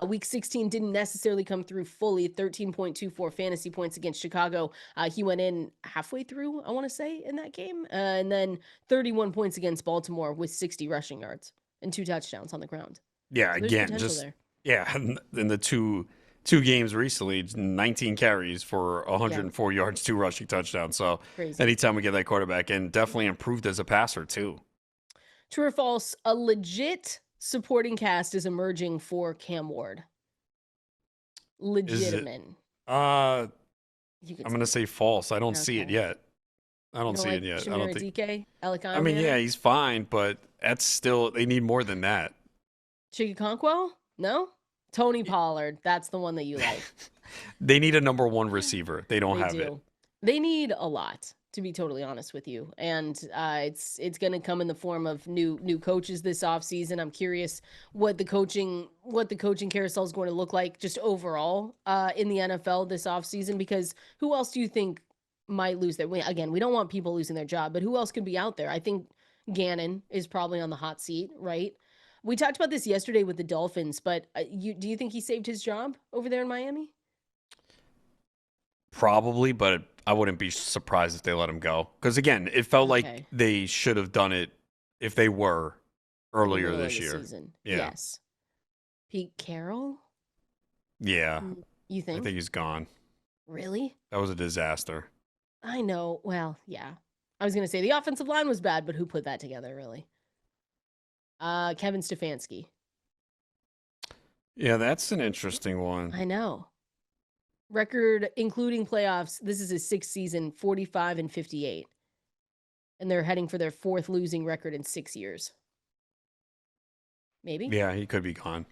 Week 16 didn't necessarily come through fully, 13.24 fantasy points against Chicago. He went in halfway through, I want to say, in that game. And then 31 points against Baltimore with 60 rushing yards and 2 touchdowns on the ground. Yeah, So again, just there. Yeah, in the two games recently, 19 carries for 104 yards, 2 rushing touchdowns. So Crazy. anytime we get that quarterback in, definitely improved as a passer too. True or false? A legit supporting cast is emerging for Cam Ward. Legitimate. I'm gonna say false. I don't see it Okay. yet. I don't You see like it yet. I Shamir don't think. Dike, I mean, yeah, he's fine, but that's still they need more than that. Chigakonkwo? No? Tony Pollard. That's the one that you like. They need a number 1 receiver. They don't They have do. it. They need a lot, to be totally honest with you. And it's going to come in the form of new coaches this offseason. I'm curious what the coaching carousel is going to look like just overall in the NFL this offseason, because who else do you think might lose their again, we don't want people losing their job, but who else could be out there? I think Gannon is probably on the hot seat, right? We talked about this yesterday with the Dolphins, but do you think he saved his job over there in Miami? Probably, but I wouldn't be surprised if they let him go. Because again, it felt like they should have done it if they were earlier this year. Season. Yeah. Yes. Pete Carroll? Yeah. You think? I think he's gone. Really? That was a disaster. I know. Well, yeah. I was going to say the offensive line was bad, but who put that together, really? Kevin Stefanski. Yeah, that's an interesting one. I know. Record, including playoffs, this is his 6th season, 45 and 58. And they're heading for their 4th losing record in 6 years. Maybe? Yeah, he could be gone.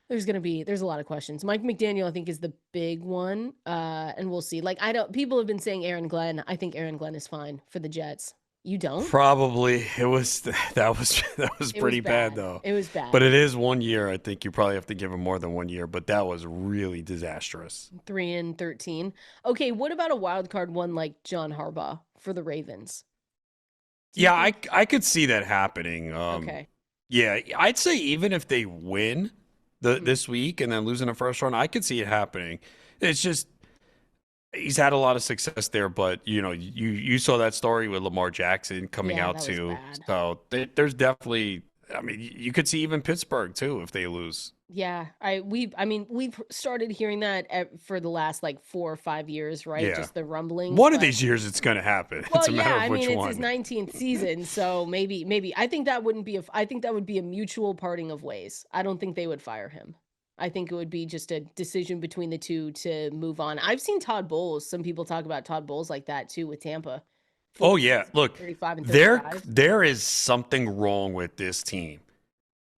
There's a lot of questions. Mike McDaniel, I think, is the big one. And we'll see. Like, people have been saying Aaron Glenn. I think Aaron Glenn is fine for the Jets. You don't? Probably. That was pretty bad though. It was bad. But it is 1 year. I think you probably have to give him more than 1 year, but that was really disastrous. 3-13. Okay, what about a wild card one like John Harbaugh for the Ravens? Yeah, I could see that happening. Okay. Yeah, I'd say even if they win this week and then lose in the first round, I could see it happening. It's just he's had a lot of success there, but you saw that story with Lamar Jackson coming out too. So there's definitely, I mean, you could see even Pittsburgh too if they lose. Yeah, we've started hearing that for the last like 4 or 5 years, right? Yeah. Just the rumblings. One of these years it's going to happen. Well, it's a matter of which it's one. his 19th season, so maybe I think that would be a mutual parting of ways. I don't think they would fire him. I think it would be just a decision between the two to move on. I've seen Todd Bowles. Some people talk about Todd Bowles like that too with Tampa. Oh yeah, look, 35 and there 35. there is something wrong with this team.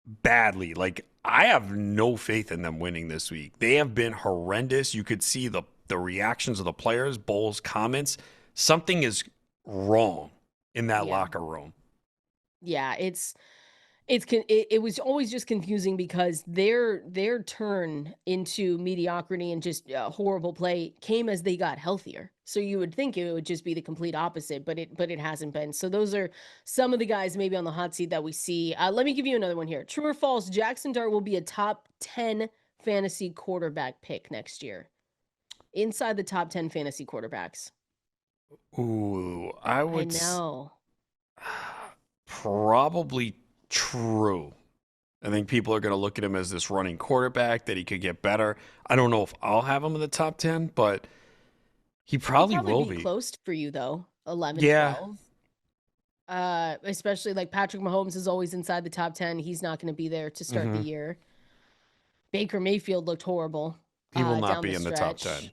Badly. Like I have no faith in them winning this week. They have been horrendous. You could see the reactions of the players, Bowles' comments. Something is wrong in that locker room. Yeah, it was always just confusing because their turn into mediocrity and just horrible play came as they got healthier. So you would think it would just be the complete opposite, but it hasn't been. So those are some of the guys maybe on the hot seat that we see. Let me give you another one here. True or false? Jackson Dart will be a top 10 fantasy quarterback pick next year. Inside the top 10 fantasy quarterbacks. Ooh, I know. Probably true. I think people are going to look at him as this running quarterback that he could get better. I don't know if I'll have him in the top 10, but he probably will be. Close for you though. 11, yeah. 12. Especially like Patrick Mahomes is always inside the top 10. He's not going to be there to start the year. Baker Mayfield looked horrible. He will not be in the top 10.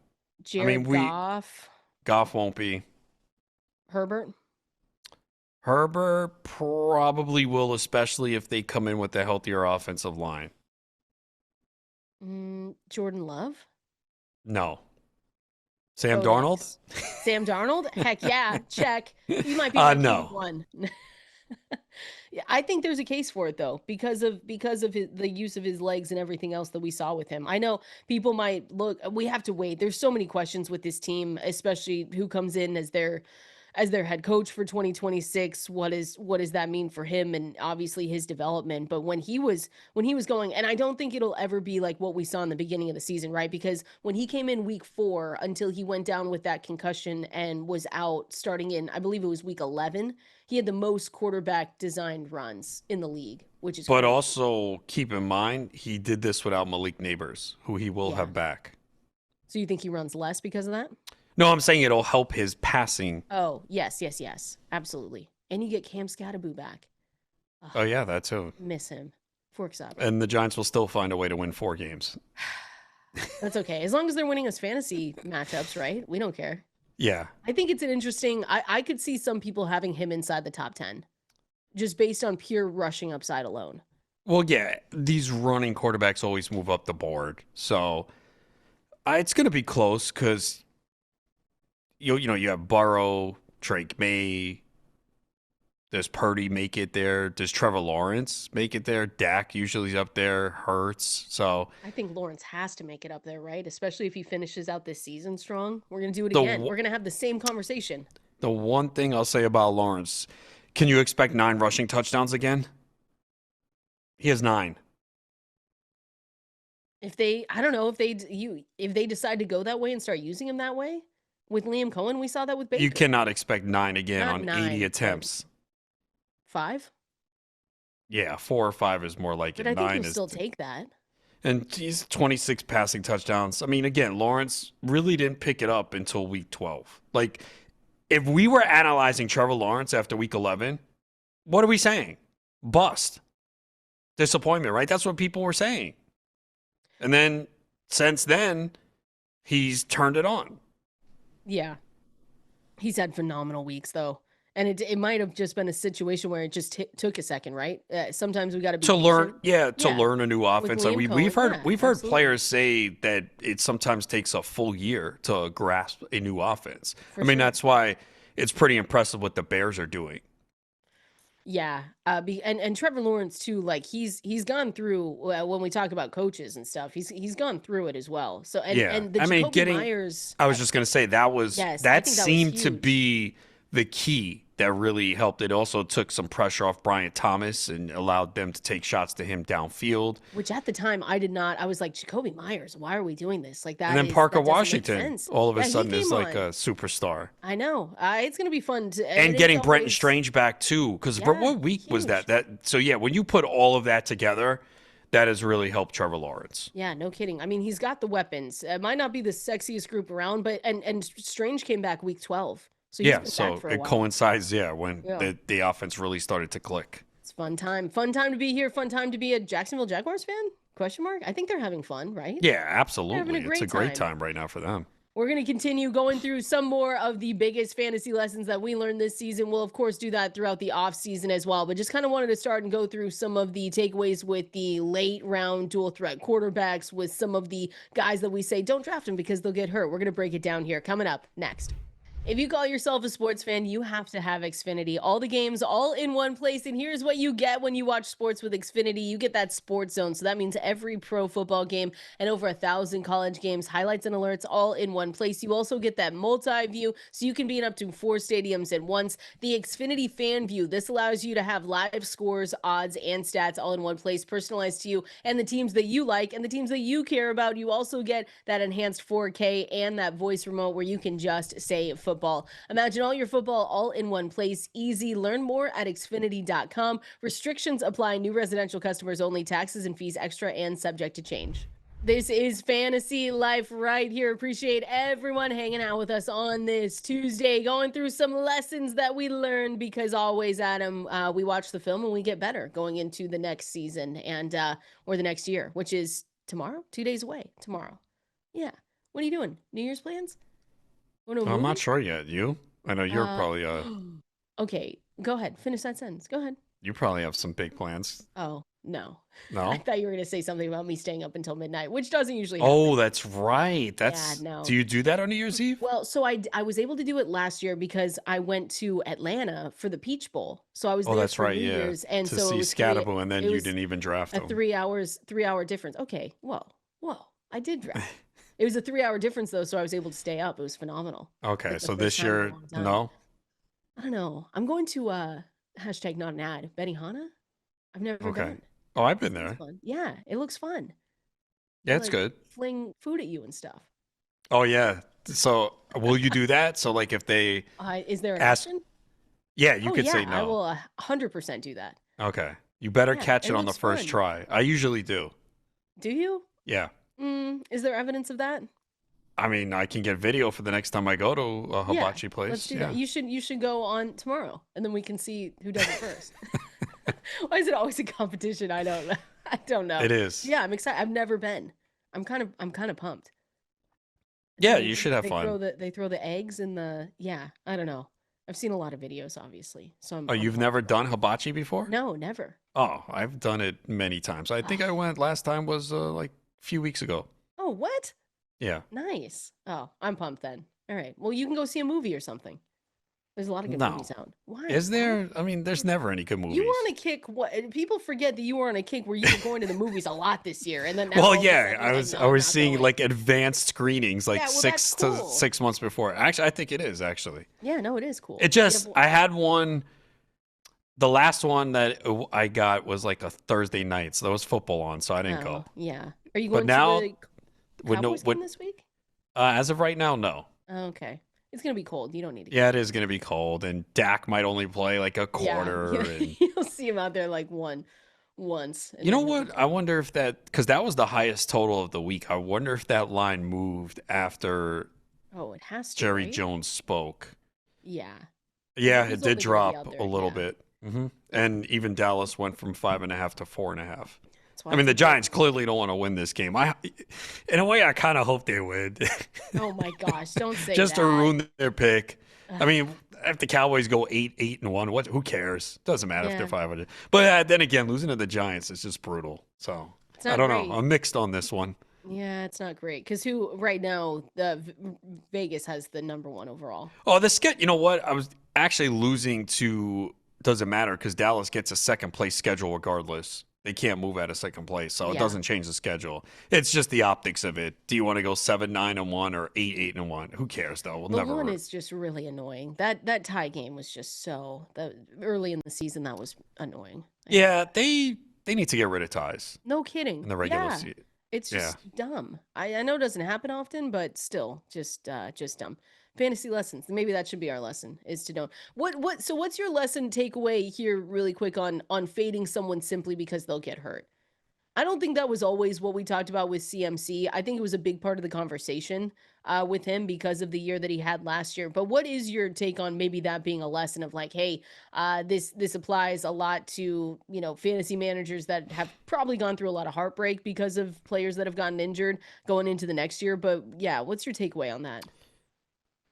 Goff. Goff won't be. Herbert probably will, especially if they come in with a healthier offensive line. Jordan Love? No. Sam Darnold? Sam Darnold? Heck yeah, check. You might be no. one. Yeah, I think there's a case for it though, because of the use of his legs and everything else that we saw with him. I know people might look. We have to wait. There's so many questions with this team, especially who comes in as their head coach for 2026. What does that mean for him and obviously his development? But when he was going, and I don't think it'll ever be like what we saw in the beginning of the season, right? Because when he came in week 4 until he went down with that concussion and was out starting in, I believe it was week 11, he had the most quarterback designed runs in the league, which is But crazy. Also keep in mind, he did this without Malik Neighbors, who he will have back. So you think he runs less because of that? No, I'm saying it'll help his passing. Oh, yes. Absolutely. And you get Cam Scatterboo back. Oh, yeah, that too. Miss him. Forks up. And the Giants will still find a way to win 4 games. That's okay. As long as they're winning us fantasy matchups, right? We don't care. Yeah. I think it's an interesting... I could see some people having him inside the top 10, just based on pure rushing upside alone. Well, yeah, these running quarterbacks always move up the board. So it's going to be close because... You have Burrow, Drake May. Does Purdy make it there? Does Trevor Lawrence make it there? Dak usually is up there. Hurts. So I think Lawrence has to make it up there, right? Especially if he finishes out this season strong. We're going to do it again. We're going to have the same conversation. The one thing I'll say about Lawrence, can you expect 9 rushing touchdowns again? He has 9. If they decide to go that way and start using him that way. With Liam Cohen, we saw that with Baker. You cannot expect 9 again Not on 9, 80 attempts. 5? Yeah, 4 or 5 is more like it. But I think 9 he'll still take that. And he's 26 passing touchdowns. I mean, again, Lawrence really didn't pick it up until week 12. Like, if we were analyzing Trevor Lawrence after week 11, what are we saying? Bust. Disappointment, right? That's what people were saying. And then, since then, he's turned it on. Yeah. He's had phenomenal weeks, though. And it might have just been a situation where it just took a second, right? Sometimes we got to be learn a new offense. Like we've heard players say that it sometimes takes a full year to grasp a new offense. That's why it's pretty impressive what the Bears are doing. Yeah, and Trevor Lawrence too. Like he's gone through when we talk about coaches and stuff. He's gone through it as well. So and the Jacoby Myers. I was just gonna say that seemed to be the key that really helped. It also took some pressure off Brian Thomas and allowed them to take shots to him downfield. Which at the time I did not. I was like, Jacoby Myers, why are we doing this? Like that. And then Parker Washington all of a sudden is like a superstar. I know. It's going to be fun. And getting Brenton Strange back too. Because what week was that? So yeah, when you put all of that together, that has really helped Trevor Lawrence. Yeah, no kidding. I mean, he's got the weapons. It might not be the sexiest group around, but and Strange came back week 12. So it coincides, when the offense really started to click. It's fun time. Fun time to be here. Fun time to be a Jacksonville Jaguars fan? Question mark? I think they're having fun, right? Yeah, absolutely. It's a great time right now for them. We're going to continue going through some more of the biggest fantasy lessons that we learned this season. We'll, of course, do that throughout the off season as well, but just kind of wanted to start and go through some of the takeaways with the late round dual threat quarterbacks, with some of the guys that we say don't draft them because they'll get hurt. We're going to break it down here coming up next. If you call yourself a sports fan, you have to have Xfinity. All the games, all in one place. And here's what you get when you watch sports with Xfinity. You get that sports zone. So that means every pro football game and over 1,000 college games, highlights and alerts, all in one place. You also get that multi-view, so you can be in up to 4 stadiums at once. The Xfinity fan view, this allows you to have live scores, odds, and stats all in one place, personalized to you and the teams that you like and the teams that you care about. You also get that enhanced 4K and that voice remote where you can just say football. Imagine all your football all in one place. Easy. Learn more at xfinity.com. Restrictions apply. New residential customers only. Taxes and fees extra and subject to change. This is Fantasy Life right here. Appreciate everyone hanging out with us on this Tuesday, going through some lessons that we learned, because always, Adam, we watch the film and we get better going into the next season and or the next year, which is tomorrow, 2 days away. Tomorrow. Yeah. What are you doing? New Year's plans? I'm not sure yet. You? I know you're probably Okay, go ahead. Finish that sentence. Go ahead. You probably have some big plans. Oh, no. No? I thought you were going to say something about me staying up until midnight, which doesn't usually happen. Oh, that's right. Yeah, no. Do you do that on New Year's Eve? Well, so I was able to do it last year because I went to Atlanta for the Peach Bowl. So I was there that's for right, New yeah. Year's, and To so see it was Scatterbo, and then you was didn't even draft a him. 3-hour difference. Okay, whoa, I did draft. It was a 3-hour difference though, so I was able to stay up. It was phenomenal. Okay, Like the so first this time in a year, long time. no? I don't know. I'm going to hashtag not an ad, Benihana. I've never Okay. been. Oh, I've been It looks there. fun. Yeah, it looks fun. Yeah, it's Like, good. fling food at you and stuff. Oh, yeah. So will you do that? So, like, if they Is there an ask, option? yeah, you Oh could yeah, say I no. will 100% do that. Okay. You better Yeah, catch it it on the looks first fun. try. I usually do. Do you? Yeah. Is there evidence of that? I mean, I can get video for the next time I go to a hibachi place. Let's do Yeah. that. You should go on tomorrow, and then we can see who does it first. Why is it always a competition? I don't know. I don't know. It is. Yeah, I'm excited. I've never been. I'm kind of pumped. Yeah, you should have fun. They throw the eggs in the. Yeah, I don't know. I've seen a lot of videos, obviously. So I'm. Oh, you've never done hibachi before? No, never. Oh, I've done it many times. I think I went last time was like a few weeks ago. Oh, what? Yeah. Nice. Oh, I'm pumped then. All right. Well, you can go see a movie or something. There's a lot of good No. movies out. Why? Is there? I mean, there's never any good movies. You were on a kick. What? People forget that you were on a kick where you were going to the movies a lot this year, and then now all Well, of a yeah, sudden I you're was like, no, I I'm was not seeing going. like advanced screenings like Yeah, well, six that's to cool. 6 months before. Actually, I think it is actually. Yeah, no, it is cool. It just I had one. The last one that I got was like a Thursday night, so there was football on, so I didn't go. Yeah. Are you But going now, to the with no, Cowboys with, game this week? as of right now, no. Okay. It's gonna be cold. You don't need to. Yeah, it is going to be cold, and Dak might only play like a quarter. Yeah. And, You'll see him out there like once. And you know then he'll what? be I wonder if that, because that was the highest total of the week. I wonder if that line moved after Oh, it has to. Jerry right? Jones spoke. Yeah. Yeah, He's it did only gonna be drop out there, a little yeah. bit. And even Dallas went from 5.5 to 4.5. That's why I mean, the Giants clearly don't want to win this game. In a way, I kind of hope they win. Oh my gosh! Don't say Just that. to ruin their pick. I mean, if the Cowboys go 8-1, who cares? Doesn't matter if Yeah. they're 500. But then again, losing to the Giants is just brutal. So It's I not don't great. know. I'm mixed on this one. Yeah, it's not great because who right now Vegas has the number 1 overall. Oh, you know what? I was actually losing to. Doesn't matter because Dallas gets a second place schedule regardless. They can't move out of second place, so it Yeah. doesn't change the schedule. It's just the optics of it. Do you want to go 7-9-1 or 8-8-1? Who cares though? We'll The never. one is just really annoying. That tie game was just so early in the season that was annoying. Yeah, they need to get rid of ties No kidding. in the regular Yeah, season. it's just dumb. I know it doesn't happen often, but still, just dumb. Fantasy lessons. Maybe that should be our lesson, is to know so what's your lesson takeaway here really quick on fading someone simply because they'll get hurt? I don't think that was always what we talked about with CMC. I think it was a big part of the conversation with him because of the year that he had last year. But what is your take on maybe that being a lesson of like, hey, this applies a lot to, fantasy managers that have probably gone through a lot of heartbreak because of players that have gotten injured going into the next year. But yeah, what's your takeaway on that?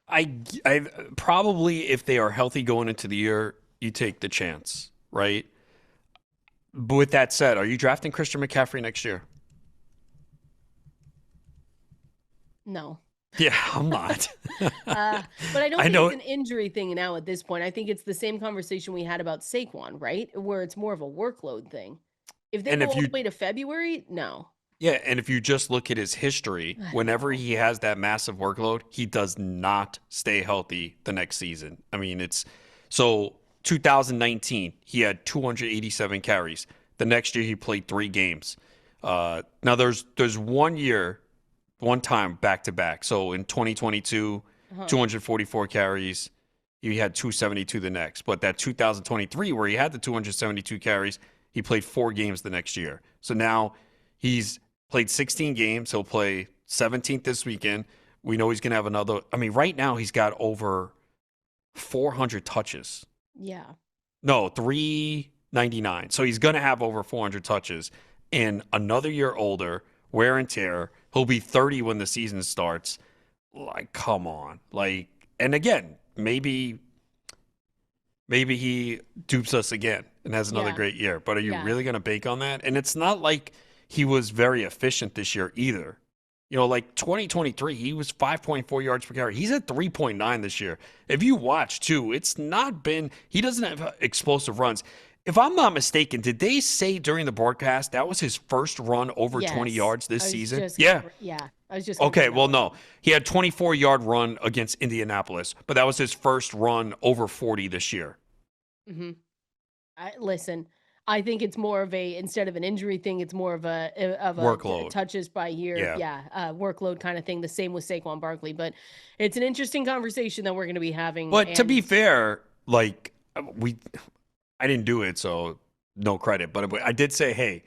I probably, if they are healthy going into the year, you take the chance, right? But with that said, are you drafting Christian McCaffrey next year? No. Yeah, I'm not. But I don't I think know. it's an injury thing now at this point. I think it's the same conversation we had about Saquon, right? Where it's more of a workload thing. If they And go if all you, the way to February, no. yeah, and if you just look at his history, whenever he has that massive workload, he does not stay healthy the next season. I mean, it's so 2019, he had 287 carries. The next year, he played 3 games. Now, there's one time back to back. So in 2022, 244 carries. He had 272 the next. But that 2023, where he had the 272 carries, he played 4 games the next year. So now he's played 16 games. He'll play 17th this weekend. We know he's going to have another. I mean, right now he's got over 400 touches. Yeah. No, 399. So he's going to have over 400 touches. And another year older, wear and tear. He'll be 30 when the season starts. Like, come on. Like, and again, maybe he dupes us again and has another great year. But are you really going to bank on that? And it's not like he was very efficient this year either. Like 2023, he was 5.4 yards per carry. He's at 3.9 this year. If you watch, too, it's not been – he doesn't have explosive runs. If I'm not mistaken, did they say during the broadcast that was his first run over 20 yards this season? Yeah. I was just okay. Well, no, he had 24-yard run against Indianapolis, but that was his first run over 40 this year. Mm-hmm. Listen, I think it's more of instead of an injury thing, it's more of a workload touches by year, workload kind of thing. The same with Saquon Barkley, but it's an interesting conversation that we're going to be having. But to be fair, like I didn't do it, so no credit. But I did say, hey,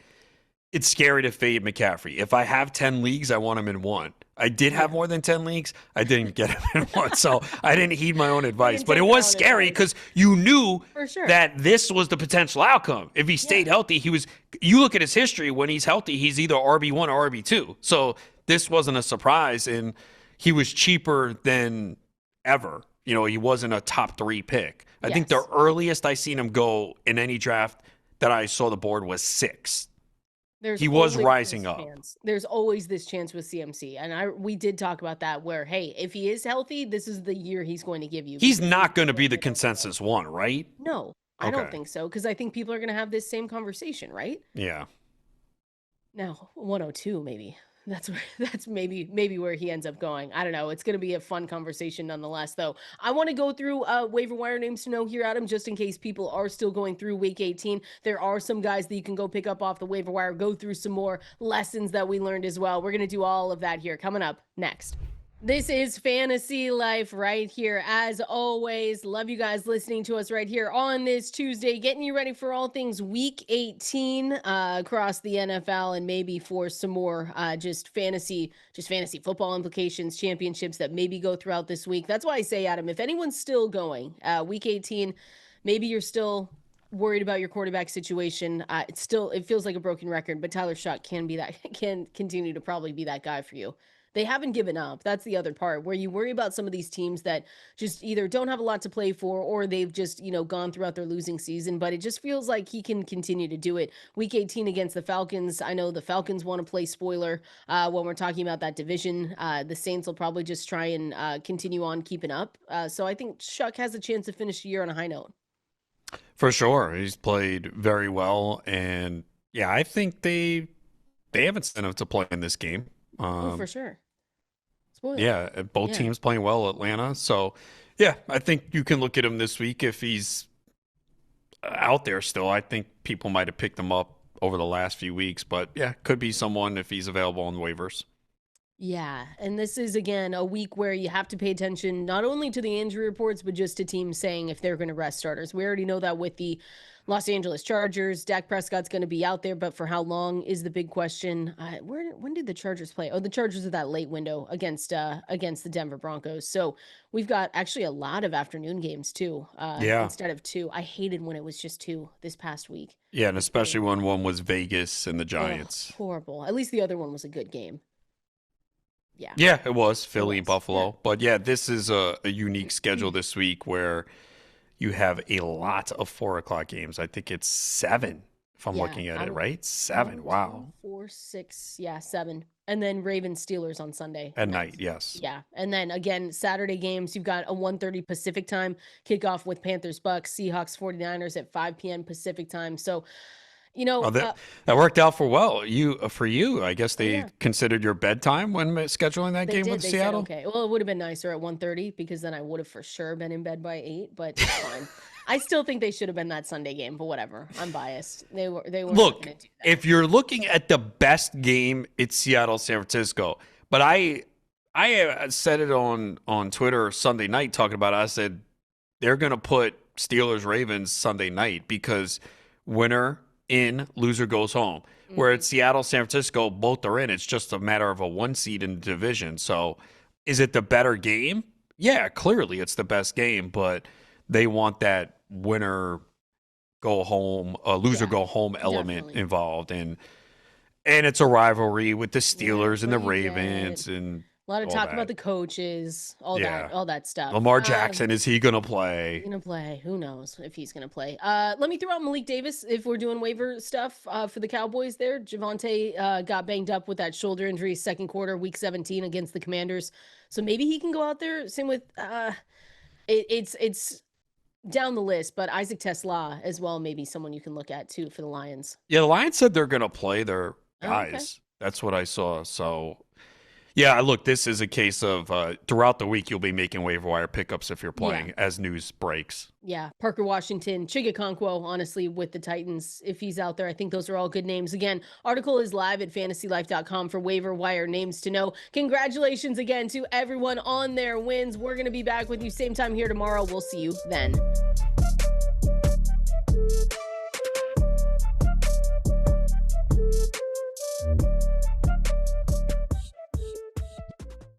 it's scary to fade McCaffrey. If I have 10 leagues, I want him in one. I did have more than 10 leagues. I didn't get him in one, so I didn't heed my own advice. But it was scary because you knew that this was the potential outcome. If he stayed healthy, you look at his history, when he's healthy, he's either RB1 or RB2. So this wasn't a surprise, and he was cheaper than ever. He wasn't a top 3 pick. I think the earliest I seen him go in any draft that I saw the board was 6. He was rising up. There's always this chance with CMC. And we did talk about that where, hey, if he is healthy, this is the year he's going to give you. He's not going to be the consensus one, right? No, I don't think so. Because I think people are going to have this same conversation, right? Yeah. Now, 102 maybe. That's maybe where he ends up going. I don't know. It's going to be a fun conversation nonetheless, though. I want to go through waiver wire names to know here, Adam, just in case people are still going through week 18. There are some guys that you can go pick up off the waiver wire, go through some more lessons that we learned as well. We're going to do all of that here coming up next. This is Fantasy Life right here. As always, love you guys listening to us right here on this Tuesday, getting you ready for all things week 18 across the NFL and maybe for some more just fantasy football implications, championships that maybe go throughout this week. That's why I say, Adam, if anyone's still going week 18, maybe you're still worried about your quarterback situation. It feels like a broken record, but Tyler Shough can continue to probably be that guy for you. They haven't given up. That's the other part where you worry about some of these teams that just either don't have a lot to play for or they've just, gone throughout their losing season. But it just feels like he can continue to do it. Week 18 against the Falcons. I know the Falcons want to play spoiler when we're talking about that division. The Saints will probably just try and continue on keeping up. So I think Shough has a chance to finish the year on a high note. For sure. He's played very well. And yeah, I think they have incentive to play in this game. For sure. Spoiler. Yeah, both teams playing well, Atlanta. So, yeah, I think you can look at him this week if he's out there still. I think people might have picked him up over the last few weeks. But, yeah, could be someone if he's available on waivers. Yeah, and this is again a week where you have to pay attention not only to the injury reports, but just to teams saying if they're going to rest starters. We already know that with the Los Angeles Chargers, Dak Prescott's going to be out there, but for how long is the big question. When did the Chargers play? Oh, the Chargers are that late window against the Denver Broncos. So we've got actually a lot of afternoon games too, Yeah. instead of two. I hated when it was just two this past week. Yeah, and It's really especially when annoying. one was Vegas and the Ugh, Giants. horrible. At least the other one was a good game. Yeah, Yeah, it was it Philly, was. Yeah. Buffalo. But yeah, this is a unique schedule this week where you have a lot of 4 o'clock games. I think it's 7, if I'm Yeah, looking at it, I'm right? 7. one, Wow. 2, 4, 6. Yeah, 7. And then Ravens Steelers on Sunday At night. night, yes. Yeah. And then again, Saturday games, you've got a 1:30 Pacific time kickoff with Panthers Bucks, Seahawks 49ers at 5 p.m. Pacific time. So, you Oh, know, that worked out for you. I guess oh they yeah, considered your bedtime when scheduling that they game did. with They said Seattle. okay. Well, it would have been nicer at 1:30 because then I would have for sure been in bed by 8, but it's fine. I still think they should have been that Sunday game, but whatever. I'm biased. They were not Look, going to do that. if you're looking at the best game, it's Seattle, San Francisco. But I said it on Twitter Sunday night talking about it. I said they're going to put Steelers Ravens Sunday night because winner in, loser goes home. Where Mhm. it's Seattle, San Francisco, both are in. It's just a matter of a 1 seed in the division. So is it the better game? Yeah, clearly it's the best game, but they want that winner go home, loser Yeah, go home element definitely. involved. And it's a rivalry with the Yeah, Steelers that's and the what you get. Ravens and A lot of all talk about that. the coaches, Yeah. all that stuff. Lamar Jackson, is he going to play? Gonna play. Who knows if he's gonna play? Let me throw out Malik Davis if we're doing waiver stuff for the Cowboys there. Javonte got banged up with that shoulder injury second quarter, week 17 against the Commanders. So maybe he can go out there. Same with it's down the list, but Isaac Tesla as well, maybe someone you can look at too for the Lions. Yeah, the Lions said they're going to play their Oh, okay. guys. That's what I saw. So, yeah, look, this is a case of throughout the week you'll be making waiver wire pickups if you're playing as news breaks. Yeah, Parker Washington, Chigakonkwo, honestly, with the Titans, if he's out there. I think those are all good names. Again, article is live at fantasylife.com for waiver wire names to know. Congratulations again to everyone on their wins. We're going to be back with you same time here tomorrow. We'll see you then.